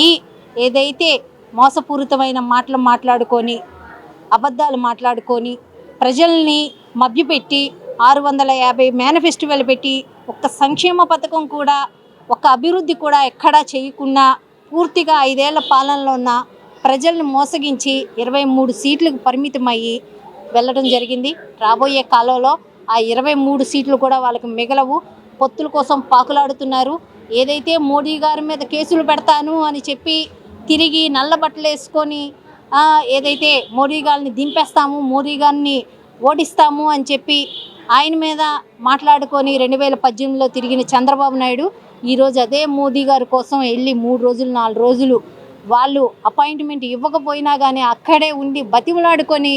ఈ ఏదైతే మోసపూరితమైన మాటలు మాట్లాడుకొని, అబద్ధాలు మాట్లాడుకొని, ప్రజల్ని మభ్యపెట్టి 650 మేనిఫెస్టోలు పెట్టి ఒక్క సంక్షేమ పథకం కూడా ఒక అభివృద్ధి కూడా ఎక్కడా చేయకుండా పూర్తిగా 5 ఏళ్ల పాలనలో ఉన్న ప్రజలను మోసగించి 23 సీట్లకు పరిమితమయ్యి వెళ్ళడం జరిగింది. రాబోయే కాలంలో ఆ 23 సీట్లు కూడా వాళ్ళకి మిగలవు. పొత్తుల కోసం పాకులాడుతున్నారు. ఏదైతే మోడీ గారి మీద కేసులు పెడతాను అని చెప్పి తిరిగి నల్ల బట్టలు వేసుకొని ఏదైతే మోడీ గారిని దింపేస్తాము, మోడీ గారిని ఓడిస్తాము అని చెప్పి ఆయన మీద మాట్లాడుకొని 2018లో తిరిగిన చంద్రబాబు నాయుడు ఈరోజు అదే మోదీ గారి కోసం వెళ్ళి 3 రోజులు 4 రోజులు వాళ్ళు అపాయింట్మెంట్ ఇవ్వకపోయినా కానీ అక్కడే ఉండి బతిమలాడుకొని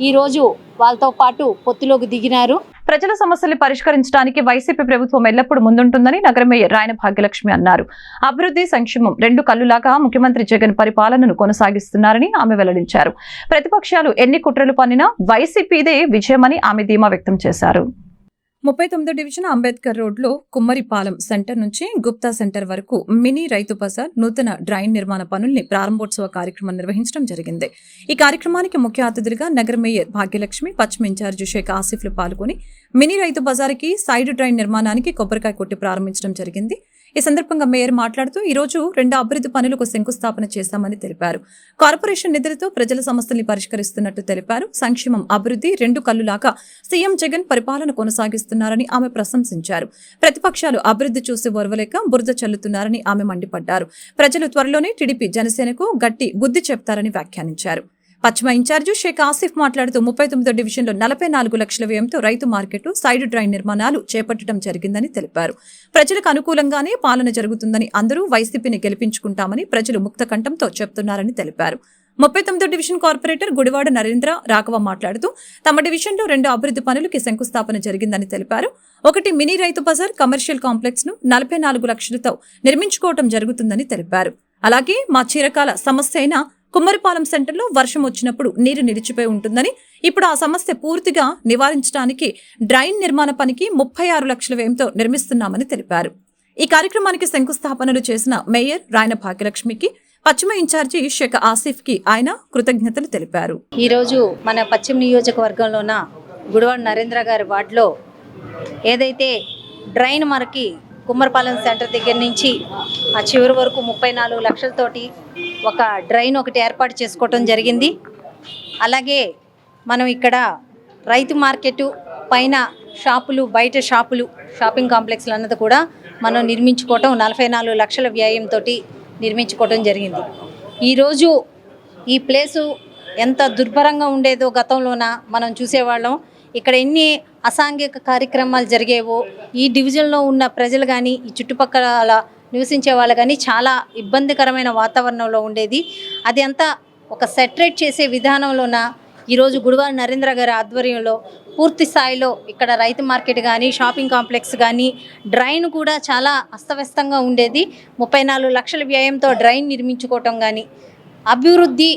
ఈరోజు వాళ్ళతో పాటు పొత్తులోకి దిగినారు. ప్రజల సమస్యలు పరిష్కరించడానికి వైసీపీ ప్రభుత్వం ఎల్లప్పుడూ ముందుంటుందని నగర మేయర్ రాయన భాగ్యలక్ష్మి అన్నారు. అభివృద్ధి, సంక్షేమం 2 కళ్లులాగా ముఖ్యమంత్రి జగన్ పరిపాలనను కొనసాగిస్తున్నారని ఆమె వెల్లడించారు. ప్రతిపక్షాలు ఎన్ని కుట్రలు పన్నినా వైసీపీదే విజయమని ఆమె ధీమా వ్యక్తం చేశారు. 39వ డివిజన్ అంబేద్కర్ రోడ్లో కుమ్మరిపాలెం సెంటర్ నుంచి గుప్తా సెంటర్ వరకు మినీ రైతు బజార్ నూతన డ్రైన్ నిర్మాణ పనుల్ని ప్రారంభోత్సవ కార్యక్రమం నిర్వహించడం జరిగింది. ఈ కార్యక్రమానికి ముఖ్య అతిథులుగా నగర మేయర్ భాగ్యలక్ష్మి, పశ్చిమ ఇన్ఛార్జి షేక్ ఆసిఫ్లు పాల్గొని మినీ రైతు బజార్కి సైడ్ డ్రైన్ నిర్మాణానికి కొబ్బరికాయ కొట్టి ప్రారంభించడం జరిగింది. ఈ సందర్భంగా మేయర్ మాట్లాడుతూ ఈ రోజు 2 అభివృద్ధి పనులకు శంకుస్థాపన చేస్తామని తెలిపారు. కార్పొరేషన్ నిధులతో ప్రజల సమస్యల్ని పరిష్కరిస్తున్నట్టు తెలిపారు. సంక్షేమం, అభివృద్ధి 2 కళ్లులాగా సీఎం జగన్ పరిపాలన కొనసాగిస్తున్నారని ఆమె ప్రశంసించారు. ప్రతిపక్షాలు అభివృద్ధి చూసి ఓర్వలేక బురద చల్లుతున్నారని ఆమె మండిపడ్డారు. ప్రజలు త్వరలోనే టీడీపీ, జనసేనకు గట్టి బుద్ధి చెప్తారని వ్యాఖ్యానించారు. పశ్చిమ ఇన్ఛార్జి షేక్ ఆసిఫ్ మాట్లాడుతూ 39వ డివిజన్లో 44 లక్షల వ్యయంతో రైతు మార్కెట్, సైడ్ డ్రైన్ నిర్మాణాలు చేపట్టడం జరిగిందని తెలిపారు. ప్రజలకు అనుకూలంగానే పాలన జరుగుతుందని, అందరూ వైసీపీని గెలిపించుకుంటామని ప్రజలు ముక్త కంఠంతో చెప్తున్నారని తెలిపారు. 39వ డివిజన్ కార్పొరేటర్ గుడివాడ నరేంద్ర రాఘవ మాట్లాడుతూ తమ డివిజన్లో 2 అభివృద్ధి పనులకి శంకుస్థాపన జరిగిందని తెలిపారు. 1 mini Rythu Bazar commercial complex ను 44 లక్షలతో నిర్మించుకోవడం జరుగుతుందని తెలిపారు. అలాగే మా చిరకాల సమస్య అయిన కుమ్మరిపాలెం సెంటర్లో వర్షం వచ్చినప్పుడు నీరు నిలిచిపోయి ఉంటుందని, ఇప్పుడు ఆ సమస్య పూర్తిగా నివారించడానికి డ్రైన్ నిర్మాణ పనికి 36 లక్షల వ్యయంతో నిర్మిస్తున్నామని తెలిపారు. ఈ కార్యక్రమానికి శంకుస్థాపనలు చేసిన మేయర్ రాయన భాగ్యలక్ష్మికి, పశ్చిమ ఇన్ఛార్జి షేక్ ఆసిఫ్ కి ఆయన కృతజ్ఞతలు తెలిపారు. ఈరోజు మన పశ్చిమ నియోజకవర్గంలోన గుడివాడ నరేంద్ర గారి వార్డులో ఏదైతే డ్రైన్ మనకి కుమ్మరిపాలెం సెంటర్ దగ్గర నుంచి ఆ చివరి వరకు 34 లక్షలతోటి ఒక డ్రైన్ ఒకటి ఏర్పాటు చేసుకోవటం జరిగింది. అలాగే మనం ఇక్కడ రైతు మార్కెట్ పైన షాపులు, బయట షాపులు, షాపింగ్ కాంప్లెక్స్లు అన్నది కూడా మనం నిర్మించుకోవటం 44 లక్షల వ్యయంతో నిర్మించుకోవటం జరిగింది. ఈరోజు ఈ ప్లేసు ఎంత దుర్భరంగా ఉండేదో గతంలోన మనం చూసేవాళ్ళం. ఇక్కడ ఎన్ని అసాంఘిక కార్యక్రమాలు జరిగేవో, ఈ డివిజన్లో ఉన్న ప్రజలు కానీ, ఈ చుట్టుపక్కల నివసించే వాళ్ళు కానీ చాలా ఇబ్బందికరమైన వాతావరణంలో ఉండేది. అది అంతా ఒక సెటరేట్ చేసే విధానంలోన ఈరోజు గుడివాడ నరేంద్ర గారి ఆధ్వర్యంలో పూర్తి స్థాయిలో ఇక్కడ రైతు మార్కెట్ కానీ, షాపింగ్ కాంప్లెక్స్ కానీ, డ్రైన్ కూడా చాలా అస్తవ్యస్తంగా ఉండేది. 34 లక్షల వ్యయంతో డ్రైన్ నిర్మించుకోవటం కానీ, అభివృద్ధి,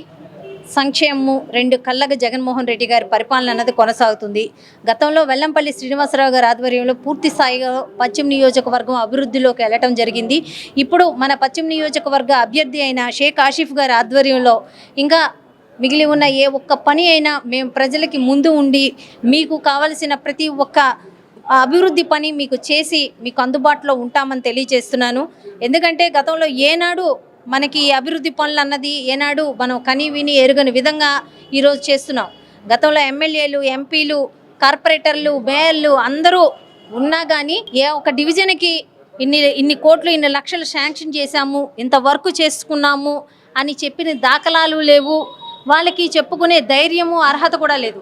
సంక్షేమము 2 కళ్ళగా జగన్మోహన్ రెడ్డి గారి పరిపాలన అన్నది కొనసాగుతుంది. గతంలో వెల్లంపల్లి శ్రీనివాసరావు గారి ఆధ్వర్యంలో పూర్తి స్థాయిగా పశ్చిమ నియోజకవర్గం అభివృద్ధిలోకి వెళ్ళటం జరిగింది. ఇప్పుడు మన పశ్చిమ నియోజకవర్గ అభ్యర్థి అయిన షేక్ ఆసిఫ్ గారి ఆధ్వర్యంలో ఇంకా మిగిలి ఉన్న ఏ ఒక్క పని అయినా మేము ప్రజలకి ముందు ఉండి మీకు కావలసిన ప్రతి ఒక్క అభివృద్ధి పని మీకు చేసి మీకు అందుబాటులో ఉంటామని తెలియజేస్తున్నాను. ఎందుకంటే గతంలో ఏనాడు మనకి అభివృద్ధి పనులు అన్నది ఏనాడు మనం కని విని ఎరుగని విధంగా ఈరోజు చేస్తున్నాం. గతంలో ఎమ్మెల్యేలు, ఎంపీలు, కార్పొరేటర్లు, మేయర్లు అందరూ ఉన్నా కానీ ఏ ఒక్క డివిజన్కి ఇన్ని కోట్లు, ఇన్ని లక్షలు శాంక్షన్ చేశాము, ఇంత వర్క్ చేసుకున్నాము అని చెప్పిన దాఖలాలు లేవు. వాళ్ళకి చెప్పుకునే ధైర్యము, అర్హత కూడా లేదు.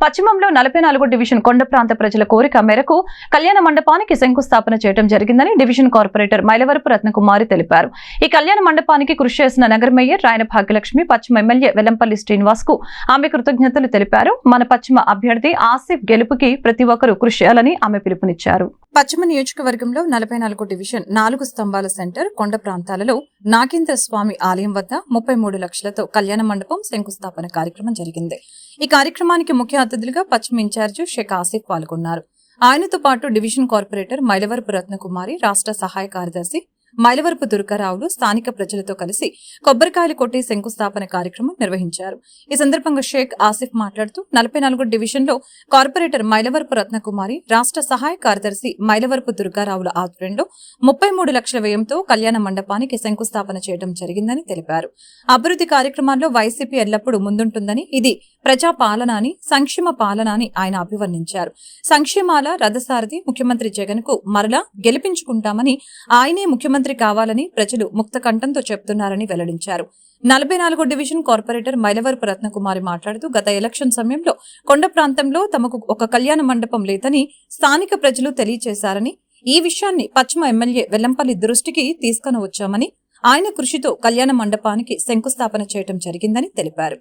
పశ్చిమంలో 44 డివిజన్ కొండ ప్రాంత ప్రజల కోరిక మేరకు కళ్యాణ మండపానికి శంకుస్థాపన చేయడం జరిగిందని డివిజన్ కార్పొరేటర్ మైలవరపు రత్నకుమారి తెలిపారు. ఈ కళ్యాణ మండపానికి కృషి చేసిన నగర మేయర్ రాయన భాగ్యలక్ష్మి, పశ్చిమ ఎమ్మెల్యే వెల్లంపల్లి శ్రీనివాస్ కు ఆమె కృతజ్ఞతలు తెలిపారు. మన పశ్చిమ అభ్యర్థి ఆసిఫ్ గెలుపుకి ప్రతి ఒక్కరూ కృషి చేయాలని ఆమె పిలుపునిచ్చారు. పశ్చిమ నియోజకవర్గంలో 44 డివిజన్ 4 స్తంభాల సెంటర్ కొండ ప్రాంతాలలో నాగేంద్ర స్వామి ఆలయం వద్ద 33 లక్షలతో కళ్యాణ మండపం శంకుస్థాపన కార్యక్రమం జరిగింది. ఈ కార్యక్రమానికి ముఖ్య అతిథులుగా పశ్చిమ ఇన్ఛార్జి షేక్ ఆసిఫ్ పాల్గొన్నారు. ఆయనతో పాటు డివిజన్ కార్పొరేటర్ మైలవరపు రత్నకుమారి, రాష్ట్ర సహాయ కార్యదర్శి మైలవరపు దుర్గారావులు స్థానిక ప్రజలతో కలిసి కొబ్బరికాయలు కొట్టి శంకుస్థాపన కార్యక్రమం నిర్వహించారు. ఈ సందర్భంగా షేక్ ఆసిఫ్ మాట్లాడుతూ 44 డివిజన్లో కార్పొరేటర్ మైలవరపు రత్నకుమారి, రాష్ట్ర సహాయ కార్యదర్శి మైలవరపు దుర్గారావుల ఆధ్వర్యంలో 33 లక్షల వ్యయంతో కళ్యాణ మండపానికి శంకుస్థాపన చేయడం జరిగిందని తెలిపారు. అభివృద్ధి కార్యక్రమాల్లో వైసీపీ ఎల్లప్పుడూ ముందుంటుందని, ఇది ప్రజా పాలన అని, సంక్షేమ పాలన అని ఆయన అభివర్ణించారు. సంక్షేమాల రథసారథి ముఖ్యమంత్రి జగన్ కు మరలా గెలిపించుకుంటామని, ఆయనే ముఖ్యమంత్రి కావాలని ప్రజలు ముక్త కంఠంతో చెప్తున్నారని వెల్లడించారు. 44 డివిజన్ కార్పొరేటర్ మైలవరపు రత్నకుమారి మాట్లాడుతూ గత ఎలక్షన్ సమయంలో కొండ ప్రాంతంలో తమకు ఒక కళ్యాణ మండపం లేదని స్థానిక ప్రజలు తెలియజేశారని, ఈ విషయాన్ని పశ్చిమ ఎమ్మెల్యే వెల్లంపల్లి దృష్టికి తీసుకుని వచ్చామని, ఆయన కృషితో కళ్యాణ మండపానికి శంకుస్థాపన చేయడం జరిగిందని తెలిపారు.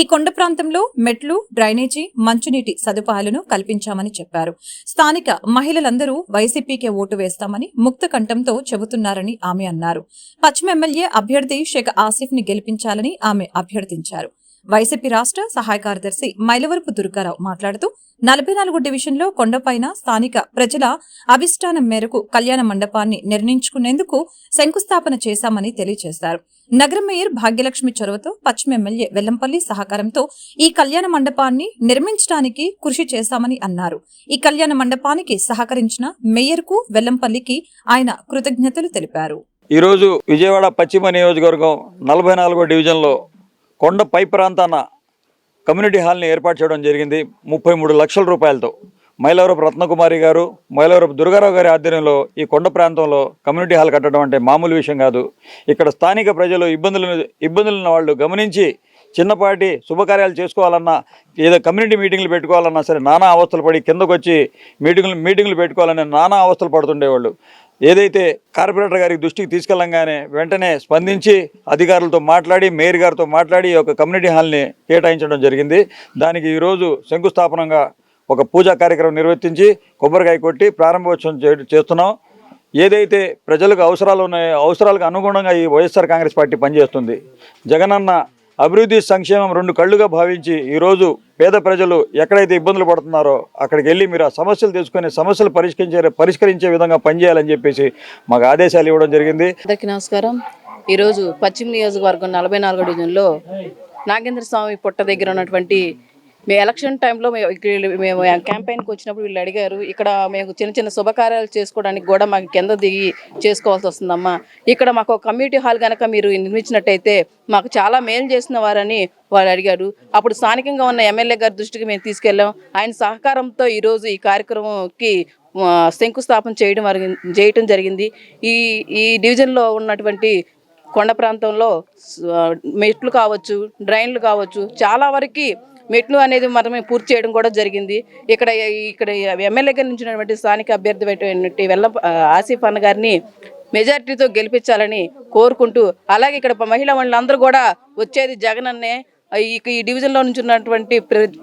ఈ కొండ ప్రాంతంలో మెట్లు, డ్రైనేజీ, మంచినీటి సదుపాయాలను కల్పించామని చెప్పారు. స్థానిక మహిళలందరూ వైసీపీకే ఓటు వేస్తామని ముక్త కంఠంతో చెబుతున్నారని ఆమె అన్నారు. పశ్చిమ ఎమ్మెల్యే అభ్యర్థి షేక్ ఆసిఫ్ ని గెలిపించాలని ఆమె అభ్యర్థించారు. వైసీపీ రాష్ట్ర సహాయ కార్యదర్శి మైలవరపు దుర్గారావు మాట్లాడుతూ 44 డివిజన్లో కొండపైన స్థానిక ప్రజల అభిష్టానం మేరకు కళ్యాణ మండపాన్ని నిర్ణయించుకునేందుకు శంకుస్థాపన చేశామని తెలియజేశారు. నగర మేయర్ భాగ్యలక్ష్మి చొరవతో పశ్చిమ ఎమ్మెల్యే వెల్లంపల్లి సహకారంతో ఈ కళ్యాణ మండపాన్ని నిర్మించడానికి కృషి చేశామని అన్నారు. ఈ కళ్యాణ మండపానికి సహకరించిన మేయర్కు, వెల్లంపల్లికి ఆయన కృతజ్ఞతలు తెలిపారు. ఈరోజు విజయవాడ పశ్చిమ నియోజకవర్గం 44 డివిజన్లో కొండ పై ప్రాంతాన కమ్యూనిటీ హాల్ని ఏర్పాటు చేయడం జరిగింది. 33 లక్షల రూపాయలతో మైలవరపు రత్నకుమారి గారు, మైలవరపు దుర్గారావు గారి ఆధ్వర్యంలో ఈ కొండ ప్రాంతంలో కమ్యూనిటీ హాల్ కట్టడం అంటే మామూలు విషయం కాదు. ఇక్కడ స్థానిక ప్రజలు ఇబ్బందులున్న వాళ్ళు గమనించి చిన్నపాటి శుభకార్యాలు చేసుకోవాలన్నా, ఏదో కమ్యూనిటీ మీటింగ్లు పెట్టుకోవాలన్నా సరే నానా అవస్థలు పడి కిందకు వచ్చి మీటింగ్లు పెట్టుకోవాలని నానా అవస్థలు పడుతుండేవాళ్ళు. ఏదైతే కార్పొరేటర్ గారికి దృష్టికి తీసుకెళ్ళంగానే వెంటనే స్పందించి అధికారులతో మాట్లాడి, మేయర్ గారితో మాట్లాడి ఒక కమ్యూనిటీ హాల్ని కేటాయించడం జరిగింది. దానికి ఈరోజు శంకుస్థాపనంగా ఒక పూజా కార్యక్రమం నిర్వర్తించి కొబ్బరికాయ కొట్టి ప్రారంభోత్సవం చేస్తున్నాం. ఏదైతే ప్రజలకు అవసరాలు ఉన్నాయో అవసరాలకు అనుగుణంగా ఈ వైఎస్ఆర్ కాంగ్రెస్ పార్టీ పనిచేస్తుంది. జగనన్న అభివృద్ధి, సంక్షేమం రెండు కళ్ళుగా భావించి ఈరోజు పేద ప్రజలు ఎక్కడైతే ఇబ్బందులు పడుతున్నారో అక్కడికి వెళ్ళి మీరు ఆ సమస్యలు తెలుసుకొని సమస్యలు పరిష్కరించే విధంగా పనిచేయాలని చెప్పేసి మాకు ఆదేశాలు ఇవ్వడం జరిగింది. అందరికీ నమస్కారం. ఈరోజు పశ్చిమ నియోజకవర్గం 44 డివిజన్లో నాగేంద్ర స్వామి పుట్ట దగ్గర ఉన్నటువంటి ఎలక్షన్ టైంలో మేము క్యాంపెయిన్కి వచ్చినప్పుడు వీళ్ళు అడిగారు, ఇక్కడ మేము చిన్న చిన్న శుభకార్యాలు చేసుకోవడానికి కూడా మాకు కింద దిగి చేసుకోవాల్సి వస్తుందమ్మా, ఇక్కడ మాకు ఒక కమ్యూనిటీ హాల్ కనుక మీరు నిర్మించినట్టయితే మాకు చాలా మేలు చేసిన వారని వాళ్ళు అడిగారు. అప్పుడు స్థానికంగా ఉన్న ఎమ్మెల్యే గారి దృష్టికి మేము తీసుకెళ్ళాం. ఆయన సహకారంతో ఈరోజు ఈ కార్యక్రమంకి శంకుస్థాపన చేయడం జరిగింది. ఈ డివిజన్లో ఉన్నటువంటి కొండ ప్రాంతంలో మెట్లు కావచ్చు, డ్రైన్లు కావచ్చు, చాలా వరకు మెట్లు అనేది మనమే పూర్తి చేయడం కూడా జరిగింది. ఇక్కడ ఎమ్మెల్యేగా నుంచినటువంటి స్థానిక అభ్యర్థి ఆసిఫ్ అన్న గారిని మెజార్టీతో గెలిపించాలని కోరుకుంటూ, అలాగే ఇక్కడ మహిళా మండలందరూ కూడా వచ్చేది జగన్ అన్నే. ఈ డివిజన్లో నుంచి ఉన్నటువంటి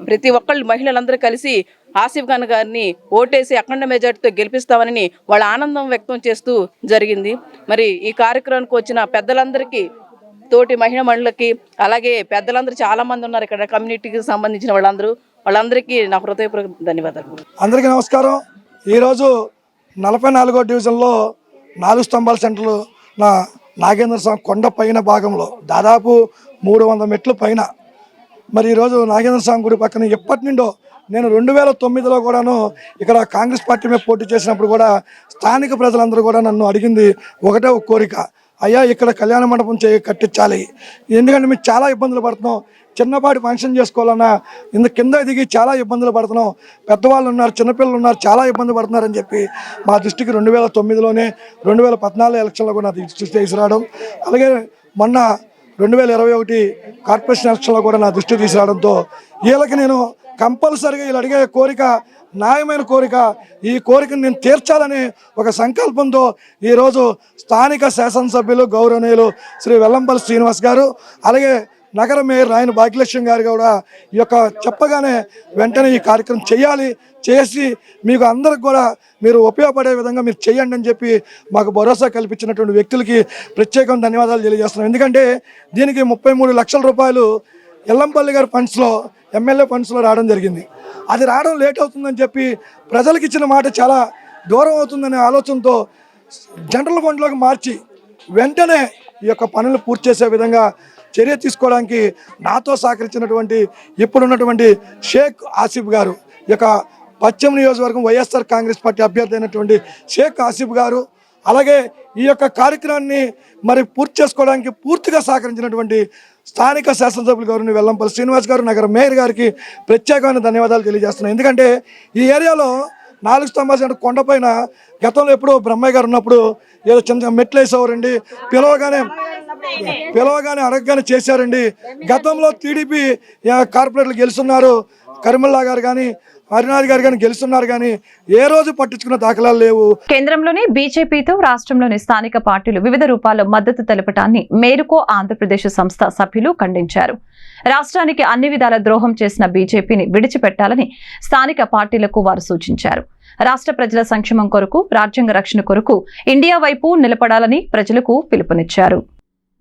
ప్రతి ఒక్కళ్ళు మహిళలందరూ కలిసి ఆసిఫ్ ఖాన్ గారిని ఓటేసి అఖండ మెజార్టీతో గెలిపిస్తామని వాళ్ళ ఆనందం వ్యక్తం చేస్తూ జరిగింది. మరి ఈ కార్యక్రమానికి వచ్చిన పెద్దలందరికీ, తోటి మహిళా మండలికి, అలాగే పెద్దలందరూ చాలా మంది ఉన్నారు ఇక్కడ కమ్యూనిటీకి సంబంధించిన వాళ్ళందరికీ నా హృదయపూర్వక ధన్యవాదాలు. అందరికీ నమస్కారం. ఈరోజు 44వ డివిజన్లో 4 స్తంభాల సెంటర్లు నాగేంద్ర స్వామి కొండ పైన భాగంలో దాదాపు 300 మెట్లు పైన మరి ఈరోజు నాగేంద్ర స్వామి గుడి పక్కన ఎప్పటి నుండో నేను 2009లో కూడాను ఇక్కడ కాంగ్రెస్ పార్టీ మీద పోటీ చేసినప్పుడు కూడా స్థానిక ప్రజలందరూ కూడా నన్ను అడిగింది ఒకటే ఒక కోరిక, అయ్యా ఇక్కడ కళ్యాణ మండపం కట్టించాలి, ఎందుకంటే మేము చాలా ఇబ్బందులు పడుతున్నాం, చిన్నపాటి ఫంక్షన్ చేసుకోవాలన్నా కింద దిగి చాలా ఇబ్బందులు పడుతున్నాం, పెద్దవాళ్ళు ఉన్నారు, చిన్నపిల్లలు ఉన్నారు, చాలా ఇబ్బంది పడుతున్నారని చెప్పి మా దృష్టికి 2009లోనే 2014 ఎలక్షన్లో కూడా నా దృష్టి తీసుకురావడం, అలాగే మొన్న 2021 కార్పొరేషన్ ఎలక్షన్లో కూడా నా దృష్టి తీసుకురావడంతో వీళ్ళకి నేను కంపల్సరీగా వీళ్ళు అడిగే కోరిక న్యాయమైన కోరిక, ఈ కోరికను నేను తీర్చాలని ఒక సంకల్పంతో ఈరోజు స్థానిక శాసనసభ్యులు గౌరవనీయులు శ్రీ వెల్లంపల్లి శ్రీనివాస్ గారు, అలాగే నగర మేయర్ రాయన భాగ్యలక్ష్మి గారు కూడా ఈ యొక్క చెప్పగానే వెంటనే ఈ కార్యక్రమం చేసి మీకు అందరికి కూడా మీరు ఉపయోగపడే విధంగా మీరు చేయండి అని చెప్పి మాకు భరోసా కల్పించినటువంటి వ్యక్తులకి ప్రత్యేకంగా ధన్యవాదాలు తెలియజేస్తున్నాం. ఎందుకంటే దీనికి 33 లక్షల రూపాయలు ఎల్లంపల్లి గారి ఫండ్స్లో, ఎమ్మెల్యే ఫండ్స్లో రావడం జరిగింది. అది రావడం లేట్ అవుతుందని చెప్పి ప్రజలకు ఇచ్చిన మాట చాలా దూరం అవుతుందనే ఆలోచనతో జనరల్ ఫండ్లోకి మార్చి వెంటనే ఈ యొక్క పనులు పూర్తి చేసే విధంగా చర్య తీసుకోవడానికి నాతో సహకరించినటువంటి ఇప్పుడున్నటువంటి షేక్ ఆసిఫ్ గారు, ఈ యొక్క పశ్చిమ నియోజకవర్గం వైఎస్ఆర్ కాంగ్రెస్ పార్టీ అభ్యర్థి అయినటువంటి షేక్ ఆసిఫ్ గారు, అలాగే ఈ యొక్క కార్యక్రమాన్ని మరి పూర్తి చేసుకోవడానికి పూర్తిగా సహకరించినటువంటి స్థానిక శాసనసభ్యులు గారు వెల్లంపల్లి శ్రీనివాస్ గారు, నగర మేయర్ గారికి ప్రత్యేకమైన ధన్యవాదాలు తెలియజేస్తున్నాను. ఎందుకంటే ఈ ఏరియాలో 4 స్తంభాల సెంటర్ కొండపైన గతంలో ఎప్పుడో బ్రహ్మయ్య గారు ఉన్నప్పుడు ఏదో చిన్న మెట్లు వేసేవారండి, పిలవగానే అడగగానే చేశారండి. గతంలో టీడీపీ కార్పొరేటర్లు గెలుస్తున్నారు, కరిమల్లా గారు కానీ హరినాథ్ గారు కానీ గెలుస్తున్నారు, కానీ ఏ రోజు పట్టించుకున్న దాఖలాలు లేవు. కేంద్రంలోని బీజేపీతో రాష్ట్రంలోని స్థానిక పార్టీలు వివిధ రూపాల్లో మద్దతు తెలపటాన్ని మేలుకో ఆంధ్రప్రదేశ్ సంస్థ సభ్యులు ఖండించారు. రాష్ట్రానికి అన్ని విధాల ద్రోహం చేసిన బీజేపీని విడిచిపెట్టాలని స్థానిక పార్టీలకు వారు సూచించారు. రాష్ట్ర ప్రజల సంక్షేమం కొరకు, రాజ్యాంగ రక్షణ కొరకు ఇండియా వైపు నిలబడాలని ప్రజలకు పిలుపునిచ్చారు.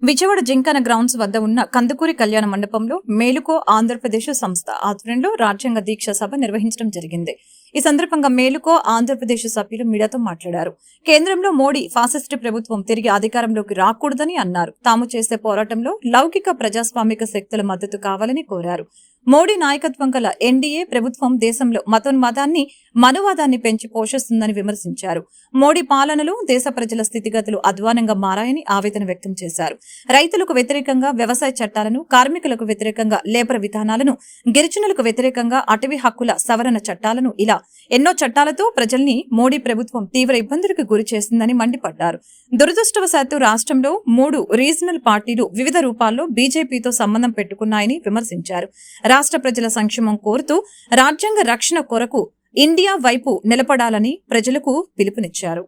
విజయవాడ జింకన గ్రౌండ్స్ వద్ద ఉన్న కందుకూరి కళ్యాణ మండపంలో మేలుకో ఆంధ్రప్రదేశ్ సంస్థ ఆధ్వర్యంలో రాజ్యాంగ దీక్ష సభ నిర్వహించడం జరిగింది. ఈ సందర్భంగా మేలుకో ఆంధ్రప్రదేశ్ సభ్యులు మీడియాతో మాట్లాడారు. కేంద్రంలో మోడీ ఫాసిస్టు ప్రభుత్వం తిరిగి అధికారంలోకి రాకూడదని అన్నారు. తాము చేసే పోరాటంలో లౌకిక ప్రజాస్వామిక శక్తుల మద్దతు కావాలని కోరారు. మోడీ నాయకత్వం గల ఎన్డీఏ ప్రభుత్వం దేశంలో మతోన్మాదాన్ని, మనువాదాన్ని పెంచి పోషిస్తుందని విమర్శించారు. మోడీ పాలనలో దేశ ప్రజల స్థితిగతులు అధ్వానంగా మారాయని ఆవేదన వ్యక్తం చేశారు. రైతులకు వ్యతిరేకంగా వ్యవసాయ చట్టాలను, కార్మికులకు వ్యతిరేకంగా లేబర్ విధానాలను, గిరిజనులకు వ్యతిరేకంగా అటవీ హక్కుల సవరణ చట్టాలను, ఇలా ఎన్నో చట్టాలతో ప్రజల్ని మోడీ ప్రభుత్వం తీవ్ర ఇబ్బందులకు గురి చేసిందని మండిపడ్డారు. దురదృష్టవశాత్తు రాష్ట్రంలో 3 రీజనల్ పార్టీలు వివిధ రూపాల్లో బీజేపీతో సంబంధం పెట్టుకున్నాయని విమర్శించారు. రాష్ట్ర ప్రజల సంక్షేమం కోరుతూ రాజ్యాంగ రక్షణ కొరకు ఇండియా వైపు నిలబడాలని ప్రజలకు పిలుపునిచ్చారు.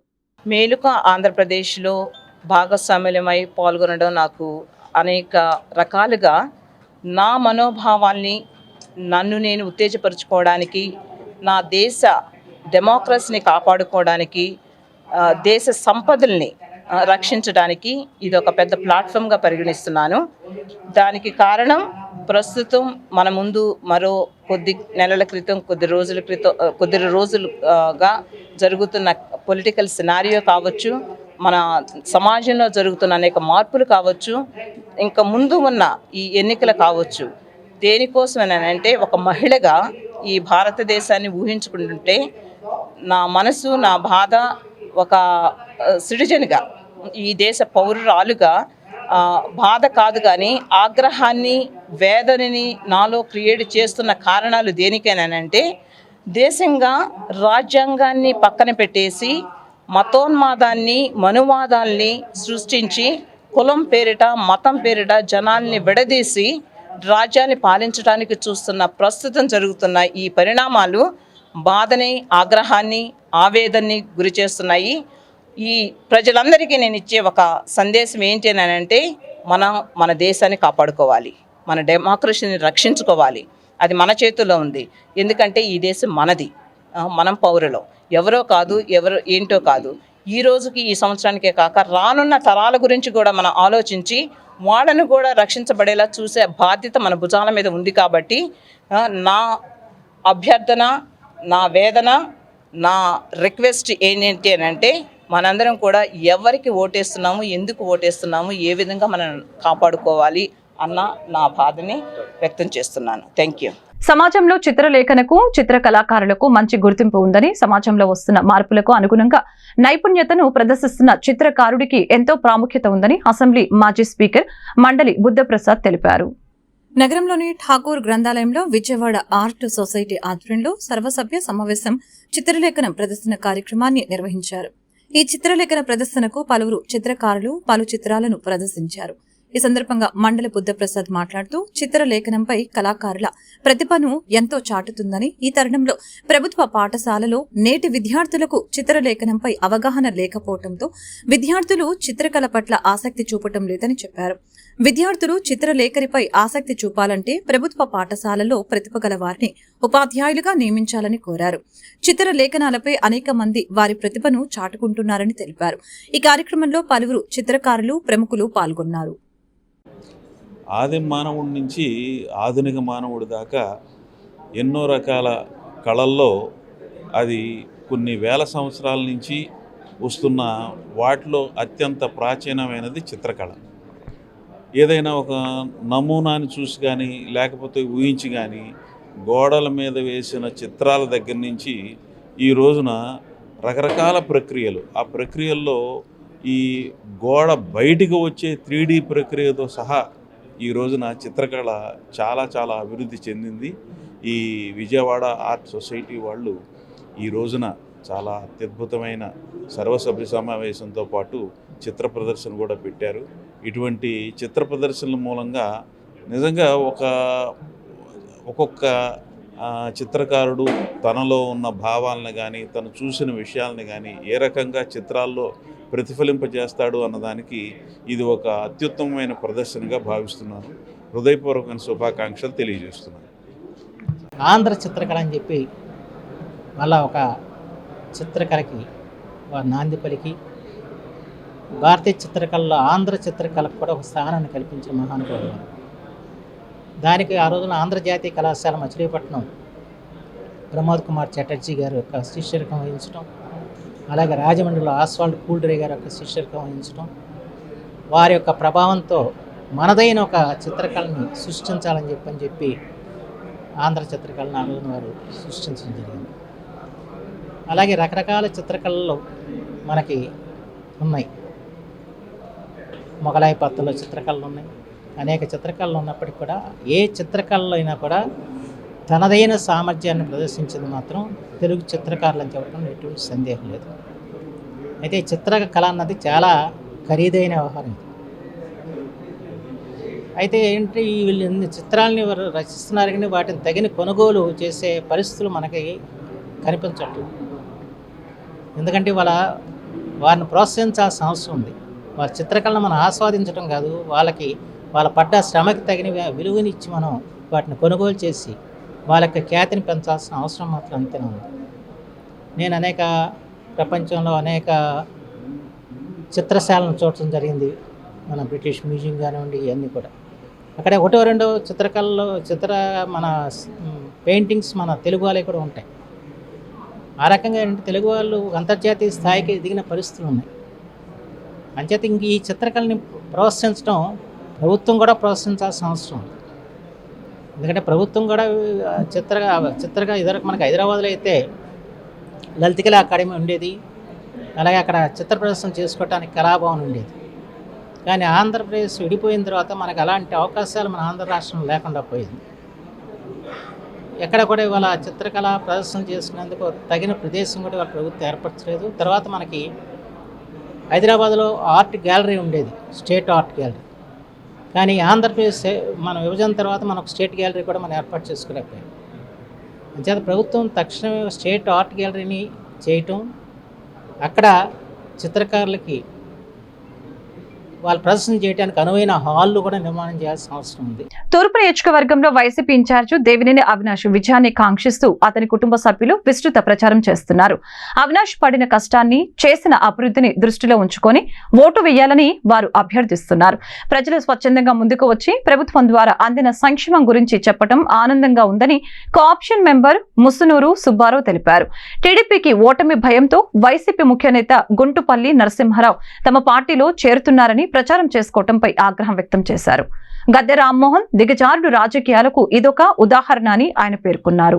మేలుక ఆంధ్రప్రదేశ్లో భాగస్వామ్యమై పాల్గొనడం నాకు అనేక రకాలుగా నా మనోభావాల్ని, నన్ను నేను ఉత్తేజపరుచుకోవడానికి, నా దేశ డెమోక్రసీని కాపాడుకోవడానికి, దేశ సంపదల్ని రక్షించడానికి ఇది ఒక పెద్ద ప్లాట్ఫామ్గా పరిగణిస్తున్నాను. దానికి కారణం ప్రస్తుతం మన ముందు మరో కొద్ది నెలల క్రితం, కొద్ది రోజులుగా జరుగుతున్న పొలిటికల్ సినారియో కావచ్చు, మన సమాజంలో జరుగుతున్న అనేక మార్పులు కావచ్చు, ఇంకా ముందు ఉన్న ఈ ఎన్నికలు కావచ్చు. దేనికోసమేనంటే ఒక మహిళగా ఈ భారతదేశాన్ని ఊహించుకుంటుంటే నా మనసు, నా బాధ, ఒక సిటిజన్గా, ఈ దేశ పౌరురాలుగా బాధ కాదు, కానీ ఆగ్రహాన్ని, వేదనని నాలో క్రియేట్ చేస్తున్న కారణాలు దేనికేనంటే దేశంగా రాజ్యాంగాన్ని పక్కన పెట్టేసి మతోన్మాదాన్ని, మనువాదాల్ని సృష్టించి కులం పేరిట, మతం పేరిట జనాల్ని విడదీసి రాజ్యాన్ని పాలించడానికి చూస్తున్న ప్రస్తుతం జరుగుతున్న ఈ పరిణామాలు బాధని, ఆగ్రహాన్ని, ఆవేదనని గురి చేస్తున్నాయి. ఈ ప్రజలందరికీ నేను ఇచ్చే ఒక సందేశం ఏంటి అని అంటే మనం మన దేశాన్ని కాపాడుకోవాలి, మన డెమోక్రసీని రక్షించుకోవాలి. అది మన చేతుల్లో ఉంది. ఎందుకంటే ఈ దేశం మనది, మనం పౌరులం, ఎవరో కాదు, ఎవరు ఏంటో కాదు. ఈ రోజుకి, ఈ సంవత్సరానికే కాక రానున్న తరాల గురించి కూడా మనం ఆలోచించి వాళ్ళను కూడా రక్షించబడేలా చూసే బాధ్యత మన భుజాల మీద ఉంది. కాబట్టి నా అభ్యర్థన, నా వేదన, నా రిక్వెస్ట్ ఏంటి అని అంటే మనందరం కూడా ఎవరికి ఓటేస్తున్నాము, ఎందుకు ఓటేస్తున్నాము, ఏ విధంగా మనం కాపాడుకోవాలి అన్న నా బాధని వ్యక్తం చేస్తున్నాను. Thank you. సమాజంలో చిత్రలేఖనకు, చిత్ర కళాకారులకు మంచి గుర్తింపు ఉందని, సమాజంలో వస్తున్న మార్పులకు అనుగుణంగా నైపుణ్యతను ప్రదర్శిస్తున్న చిత్రకారుడికి ఎంతో ప్రాముఖ్యత ఉందని అసెంబ్లీ మాజీ స్పీకర్ మండలి బుద్ధప్రసాద్ తెలిపారు. నగరంలోని ఠాకూర్ గ్రంథాలయంలో విజయవాడ ఆర్ట్ సొసైటీ ఆధ్వర్యంలో సర్వసభ్య సమావేశం చిత్రలేఖనం ప్రదర్శన కార్యక్రమాన్ని నిర్వహించారు. ఈ చిత్రలేఖన ప్రదర్శనకు పలువురు చిత్రకారులు పలు చిత్రాలను ప్రదర్శించారు. ఈ సందర్భంగా మండలి బుద్ధప్రసాద్ మాట్లాడుతూ చిత్రలేఖనంపై కళాకారుల ప్రతిభను ఎంతో చాటుతుందని, ఈ తరుణంలో ప్రభుత్వ పాఠశాలలో నేటి విద్యార్థులకు చిత్రలేఖనంపై అవగాహన లేకపోవడంతో విద్యార్థులు చిత్రకళ పట్ల ఆసక్తి చూపటం లేదని చెప్పారు. విద్యార్థులు చిత్రలేఖనిపై ఆసక్తి చూపాలంటే ప్రభుత్వ పాఠశాలలో ప్రతిభ గల వారిని ఉపాధ్యాయులుగా నియమించాలని కోరారు. చిత్రలేఖనాలపై అనేక మంది వారి ప్రతిభను చాటుకుంటున్నారని తెలిపారు. ఈ కార్యక్రమంలో పలువురు చిత్రకారులు, ప్రముఖులు పాల్గొన్నారు. ఆది మానవుడి నుంచి ఆధునిక మానవుడి దాకా ఎన్నో రకాల కళల్లో అది కొన్ని వేల సంవత్సరాల నుంచి వస్తున్న వాటిలో అత్యంత ప్రాచీనమైనది చిత్రకళ. ఏదైనా ఒక నమూనాని చూసి కానీ లేకపోతే ఊహించి కానీ గోడల మీద వేసిన చిత్రాల దగ్గర నుంచి ఈ రోజున రకరకాల ప్రక్రియలు, ఆ ప్రక్రియల్లో ఈ గోడ బయటికి వచ్చే 3D ప్రక్రియతో సహా ఈ రోజున చిత్రకళ చాలా చాలా అభివృద్ధి చెందింది. ఈ విజయవాడ ఆర్ట్ సొసైటీ వాళ్ళు ఈ రోజున చాలా అత్యద్భుతమైన సర్వసభ్య సమావేశంతో పాటు చిత్ర ప్రదర్శన కూడా పెట్టారు. ఇటువంటి చిత్ర ప్రదర్శనల మూలంగా నిజంగా ఒక్కొక్క చిత్రకారుడు తనలో ఉన్న భావాలను కానీ తను చూసిన విషయాలను కానీ ఏ రకంగా చిత్రాల్లో ప్రతిఫలింపజేస్తాడు అన్నదానికి ఇది ఒక అత్యుత్తమమైన ప్రదర్శనగా భావిస్తున్నాను. హృదయపూర్వక శుభాకాంక్షలు తెలియజేస్తున్నాను. ఆంధ్ర చిత్రకళ అని చెప్పి మళ్ళా ఒక చిత్రకళకి నాంది పలికి భారతీయ చిత్రకళలో ఆంధ్ర చిత్రకళకు కూడా ఒక స్థానాన్ని కల్పించిన మహానుభావుడు. దానికి ఆ రోజున ఆంధ్రజాతీయ కళాశాల మచిలీపట్నం ప్రమోద్ కుమార్ చటర్జీ గారు యొక్క శిష్యరికం వహించడం, అలాగే రాజమండ్రిలో ఆస్వాల్డ్ కూల్డ్రే గారు యొక్క శిష్యరికం వహించడం, వారి యొక్క ప్రభావంతో మనదైన ఒక చిత్రకళని సృష్టించాలని చెప్పి ఆంధ్ర చిత్రకళను ఆ రోజున వారు సృష్టించడం జరిగింది. అలాగే రకరకాల చిత్రకళలు మనకి ఉన్నాయి. మొగలాయి పత్తులో చిత్రకళలు ఉన్నాయి, అనేక చిత్రకళలు ఉన్నప్పటికీ కూడా ఏ చిత్రకళలో అయినా కూడా తనదైన సామర్థ్యాన్ని ప్రదర్శించింది మాత్రం తెలుగు చిత్రకారులు అని చెప్పడం ఎటువంటి సందేహం లేదు. అయితే చిత్రకళ అన్నది చాలా ఖరీదైన వ్యవహారం. అయితే ఏంటి, వీళ్ళు ఎన్ని చిత్రాలని రచిస్తున్నారు కానీ వాటిని తగిన కొనుగోలు చేసే పరిస్థితులు మనకి కనిపించట్లేదు. ఎందుకంటే వారిని ప్రోత్సహించాల్సిన అవసరం ఉంది. వారి చిత్రకళను మనం ఆస్వాదించడం కాదు, వాళ్ళ పడ్డ శ్రమకి తగిన విలువనిచ్చి మనం వాటిని కొనుగోలు చేసి వాళ్ళకి ఖ్యాతిని పెంచాల్సిన అవసరం మాత్రం అంతేనే ఉంది. నేను ప్రపంచంలో అనేక చిత్రశాలను చూడటం జరిగింది. మన బ్రిటిష్ మ్యూజియం కానివ్వండి, ఇవన్నీ కూడా అక్కడ ఒకటో రెండో చిత్రకళలో మన పెయింటింగ్స్ మన తెలుగు వాళ్ళే కూడా ఉంటాయి. ఆ రకంగా ఏంటంటే తెలుగు వాళ్ళు అంతర్జాతీయ స్థాయికి దిగిన పరిస్థితులు ఉన్నాయి. అంచేత ఇంక ఈ చిత్రకళని ప్రోత్సహించడం ప్రభుత్వం కూడా ప్రోత్సహించాల్సిన అవసరం ఉంది. ఎందుకంటే ప్రభుత్వం కూడా చిత్రగా ఇదివరకు మనకి హైదరాబాద్లో అయితే లలితకళ అకాడమీ ఉండేది, అలాగే అక్కడ చిత్ర ప్రదర్శన చేసుకోవడానికి కళాభవన్ ఉండేది. కానీ ఆంధ్రప్రదేశ్ విడిపోయిన తర్వాత మనకు అలాంటి అవకాశాలు మన ఆంధ్ర రాష్ట్రంలో లేకుండా పోయింది. ఎక్కడ కూడా ఇవాళ చిత్రకళ ప్రదర్శన చేసుకునేందుకు తగిన ప్రదేశం కూడా వాళ్ళ ప్రభుత్వం ఏర్పరచలేదు. తర్వాత మనకి హైదరాబాద్లో ఆర్ట్ గ్యాలరీ ఉండేది, స్టేట్ ఆర్ట్ గ్యాలరీ. కానీ ఆంధ్రప్రదేశ్ మన విభజన తర్వాత మనకు స్టేట్ గ్యాలరీ కూడా మనం ఏర్పాటు చేసుకోలేకపోయాం. అంచేత ప్రభుత్వం తక్షణమే స్టేట్ ఆర్ట్ గ్యాలరీని చేయటం, అక్కడ చిత్రకారులకి వాళ్ళు ప్రదర్శన చేయడానికి అనువైన హాల్లు కూడా నిర్మాణం చేయాల్సిన అవసరం ఉంది. తూర్పు నియోజకవర్గంలో వైసీపీ ఇన్ఛార్జి దేవినేని అవినాష్ విజయాన్ని కాంక్షిస్తూ అతని కుటుంబ సభ్యులు విస్తృత ప్రచారం చేస్తున్నారు. అవినాష్ పడిన కష్టాన్ని, చేసిన అభివృద్ధిని దృష్టిలో ఉంచుకొని ఓటు వేయాలని వారు అభ్యర్థిస్తున్నారు. ప్రజలు స్వచ్ఛందంగా ముందుకు వచ్చి ప్రభుత్వం ద్వారా అందిన సంక్షేమం గురించి చెప్పడం ఆనందంగా ఉందని కోఆప్షన్ మెంబర్ ముసునూరు సుబ్బారావు తెలిపారు. టీడీపీకి ఓటమి భయంతో వైసీపీ ముఖ్య నేత గుంటుపల్లి నరసింహారావు తమ పార్టీలో చేరుతున్నారని ప్రచారం చేసుకోవడంపై ఆగ్రహం వ్యక్తం చేశారు. గద్దె రామ్మోహన్ దిగజారుడు రాజకీయాలకు ఇదొక ఉదాహరణ అని ఆయన పేర్కొన్నారు.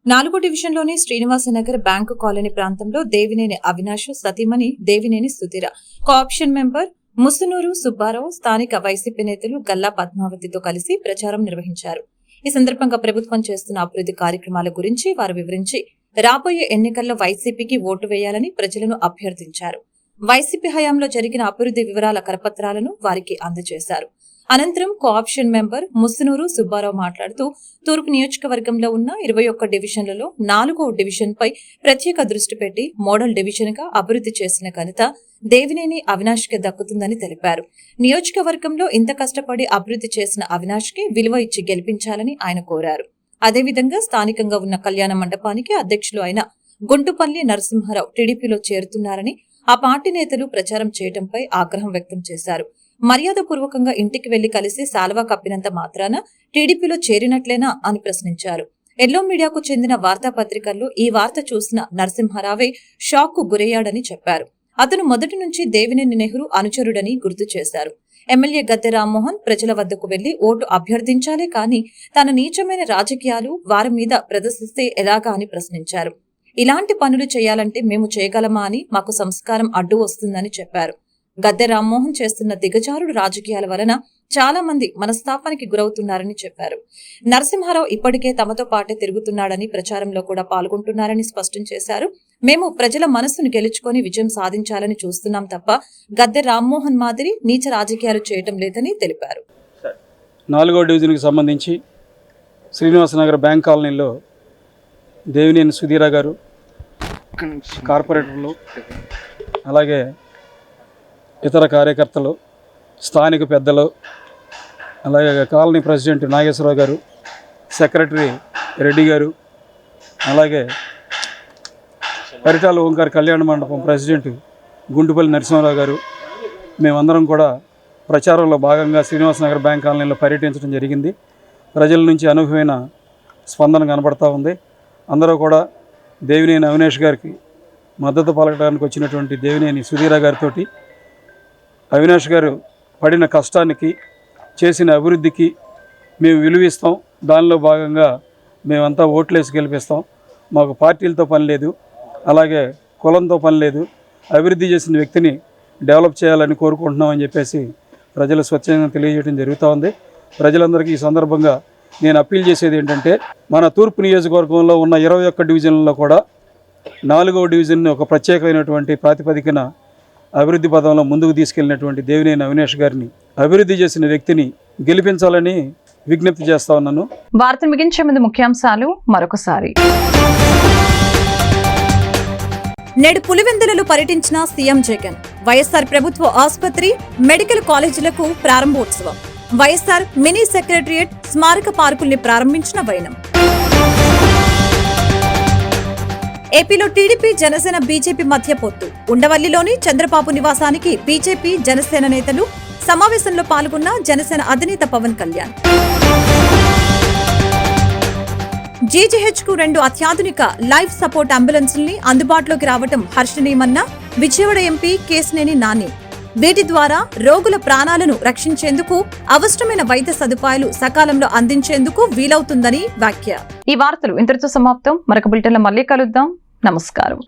4వ డివిజన్లోని శ్రీనివాసనగర్ బ్యాంకు కాలనీ ప్రాంతంలో దేవినేని అవినాష్, సతీమణి దేవినేని సుధీర, కోఆప్షన్ మెంబర్ ముసునూరు సుబ్బారావు, స్థానిక వైసీపీ నేతలు గల్లా పద్మావతితో కలిసి ప్రచారం నిర్వహించారు. ఈ సందర్భంగా ప్రభుత్వం చేస్తున్న అభివృద్ధి కార్యక్రమాల గురించి వారు వివరించి రాబోయే ఎన్నికల్లో వైసీపీకి ఓటు వేయాలని ప్రజలను అభ్యర్థించారు. వైసీపీ హయాంలో జరిగిన అభివృద్ధి వివరాల కరపత్రాలను వారికి అందజేశారు. అనంతరం కోఆప్షన్ మెంబర్ ముసునూరు సుబ్బారావు మాట్లాడుతూ తూర్పు నియోజకవర్గంలో ఉన్న 21 డివిజన్లలో 4వ డివిజన్ పై ప్రత్యేక దృష్టి పెట్టి మోడల్ డివిజన్ గా అభివృద్ధి చేసిన ఘనత దేవినేని అవినాష్ కి దక్కుతుందని తెలిపారు. నియోజకవర్గంలో ఇంత కష్టపడి అభివృద్ధి చేసిన అవినాష్ కి విలువ ఇచ్చి గెలిపించాలని ఆయన కోరారు. అదేవిధంగా స్థానికంగా ఉన్న కళ్యాణ మండపానికి అధ్యక్షులు అయిన గుంటుపల్లి నరసింహారావు టీడీపీలో చేరుతున్నారని ఆ పార్టీ నేతలు ప్రచారం చేయడంపై ఆగ్రహం వ్యక్తం చేశారు. మర్యాదపూర్వకంగా ఇంటికి వెళ్లి కలిసి శాల్వా కప్పినంత మాత్రాన టీడీపీలో చేరినట్లేనా అని ప్రశ్నించారు. ఎల్లో మీడియాకు చెందిన వార్తాపత్రికల్లో ఈ వార్త చూసిన నరసింహారావే షాక్ కు గురయ్యాడని చెప్పారు. అతను మొదటి నుంచి దేవినేని నెహ్రూ అనుచరుడని గుర్తు చేశారు. ఎమ్మెల్యే గద్దె రామ్మోహన్ ప్రజల వద్దకు వెళ్లి ఓటు అభ్యర్థించాలే కానీ తన నీచమైన రాజకీయాలు వారి మీద ప్రదర్శిస్తే ఎలాగా అని ప్రశ్నించారు. ఇలాంటి పనులు చేయాలంటే మేము చేయగలమా అని మాకు సంస్కారం అడ్డు వస్తుందని చెప్పారు. గద్దె రామ్మోహన్ చేస్తున్న దిగజారుడు రాజకీయాల వలన చాలా మంది మనస్తాపానికి గురవుతున్నారని చెప్పారు. నరసింహారావు ఇప్పటికే తమతో పాటే తిరుగుతున్నాడని ప్రచారంలో కూడా పాల్గొంటున్నారని స్పష్టం చేశారు. మేము ప్రజల మనస్సును గెలుచుకొని విజయం సాధించాలని చూస్తున్నాం తప్ప గద్దె రామ్మోహన్ మాదిరి నీచ రాజకీయాలు చేయటం లేదని తెలిపారు. 4వ డివిజన్కి సంబంధించి శ్రీనివాసనగర్ బ్యాంక్ కాలనీలో దేవినేని సుధీర గారు, కార్పొరేటర్లు, అలాగే ఇతర కార్యకర్తలు, స్థానిక పెద్దలు, అలాగే కాలనీ ప్రెసిడెంట్ నాగేశ్వరరావు గారు, సెక్రటరీ రెడ్డి గారు, అలాగే పరిటాల ఓంకార్ కళ్యాణ మండపం ప్రెసిడెంట్ గుంటుపల్లి నరసింహారావు గారు, మేమందరం కూడా ప్రచారంలో భాగంగా శ్రీనివాసనగర్ బ్యాంక్ కాలనీలో పర్యటించడం జరిగింది. ప్రజల నుంచి అనూహ్యమైన స్పందన కనబడతా ఉంది. అందరూ కూడా దేవినేని అవినేష్ గారికి మద్దతు పలకడానికి వచ్చినటువంటి దేవినేని సుధీర గారితో అవినాష్ గారు పడిన కష్టానికి, చేసిన అభివృద్ధికి మేము విలువిస్తాం. దానిలో భాగంగా మేమంతా ఓట్లేసి గెలిపిస్తాం. మాకు పార్టీలతో పని లేదు, అలాగే కులంతో పని లేదు. అభివృద్ధి చేసిన వ్యక్తిని డెవలప్ చేయాలని కోరుకుంటున్నామని చెప్పేసి ప్రజలు స్వచ్ఛంగా తెలియజేయడం జరుగుతూ ఉంది. ప్రజలందరికీ ఈ సందర్భంగా నేను అప్పీల్ చేసేది ఏంటంటే, మన తూర్పు నియోజకవర్గంలో ఉన్న 21 డివిజన్లలో కూడా 4వ డివిజన్ని ఒక ప్రత్యేకమైనటువంటి ప్రాతిపదికన అభివృద్ధి పదంలో ముందుకు తీసుకెళ్లినటువంటి దేవినేని అవినేష్ గారిని, అభివృద్ధి చేసిన వ్యక్తిని గెలిపించాలని విజ్ఞప్తి చేస్తా ఉన్నాను. వార్త ముగించే ముందు ముఖ్యాంశాలు మరొకసారి. నేడు పులివెందులలో పర్యటించిన సీఎం జగన్. వైఎస్ఆర్ ప్రభుత్వ ఆసుపత్రి, మెడికల్ కాలేజీలకు ప్రారంభోత్సవం. వైఎస్ఆర్ మినీ సెక్రటరియట్, స్మారక పార్కుల్ని ప్రారంభించిన వైనం. ఏపీలో టీడీపీ, జనసేన, బీజేపీ మధ్య పొత్తు. ఉండవల్లిలోని చంద్రబాబు నివాసానికి బీజేపీ, జనసేన నేతలు. సమావేశంలో పాల్గొన్న జనసేన అధినేత పవన్ కళ్యాణ్. జీజీహెచ్కు 2 అత్యాధునిక లైఫ్ సపోర్ట్ అంబులెన్సుల్ని అందుబాటులోకి రావడం హర్షణీయమన్న విజయవాడ ఎంపీ కేశినేని నాని. వీటి ద్వారా రోగుల ప్రాణాలను రక్షించేందుకు అవసరమైన వైద్య సదుపాయాలు సకాలంలో అందించేందుకు వీలవుతుందని వ్యాఖ్య. ఈ వార్తలు ఇంతటితో సమాప్తం. మరొక బులెటిన్లో మళ్ళీ కలుద్దాం. నమస్కారం.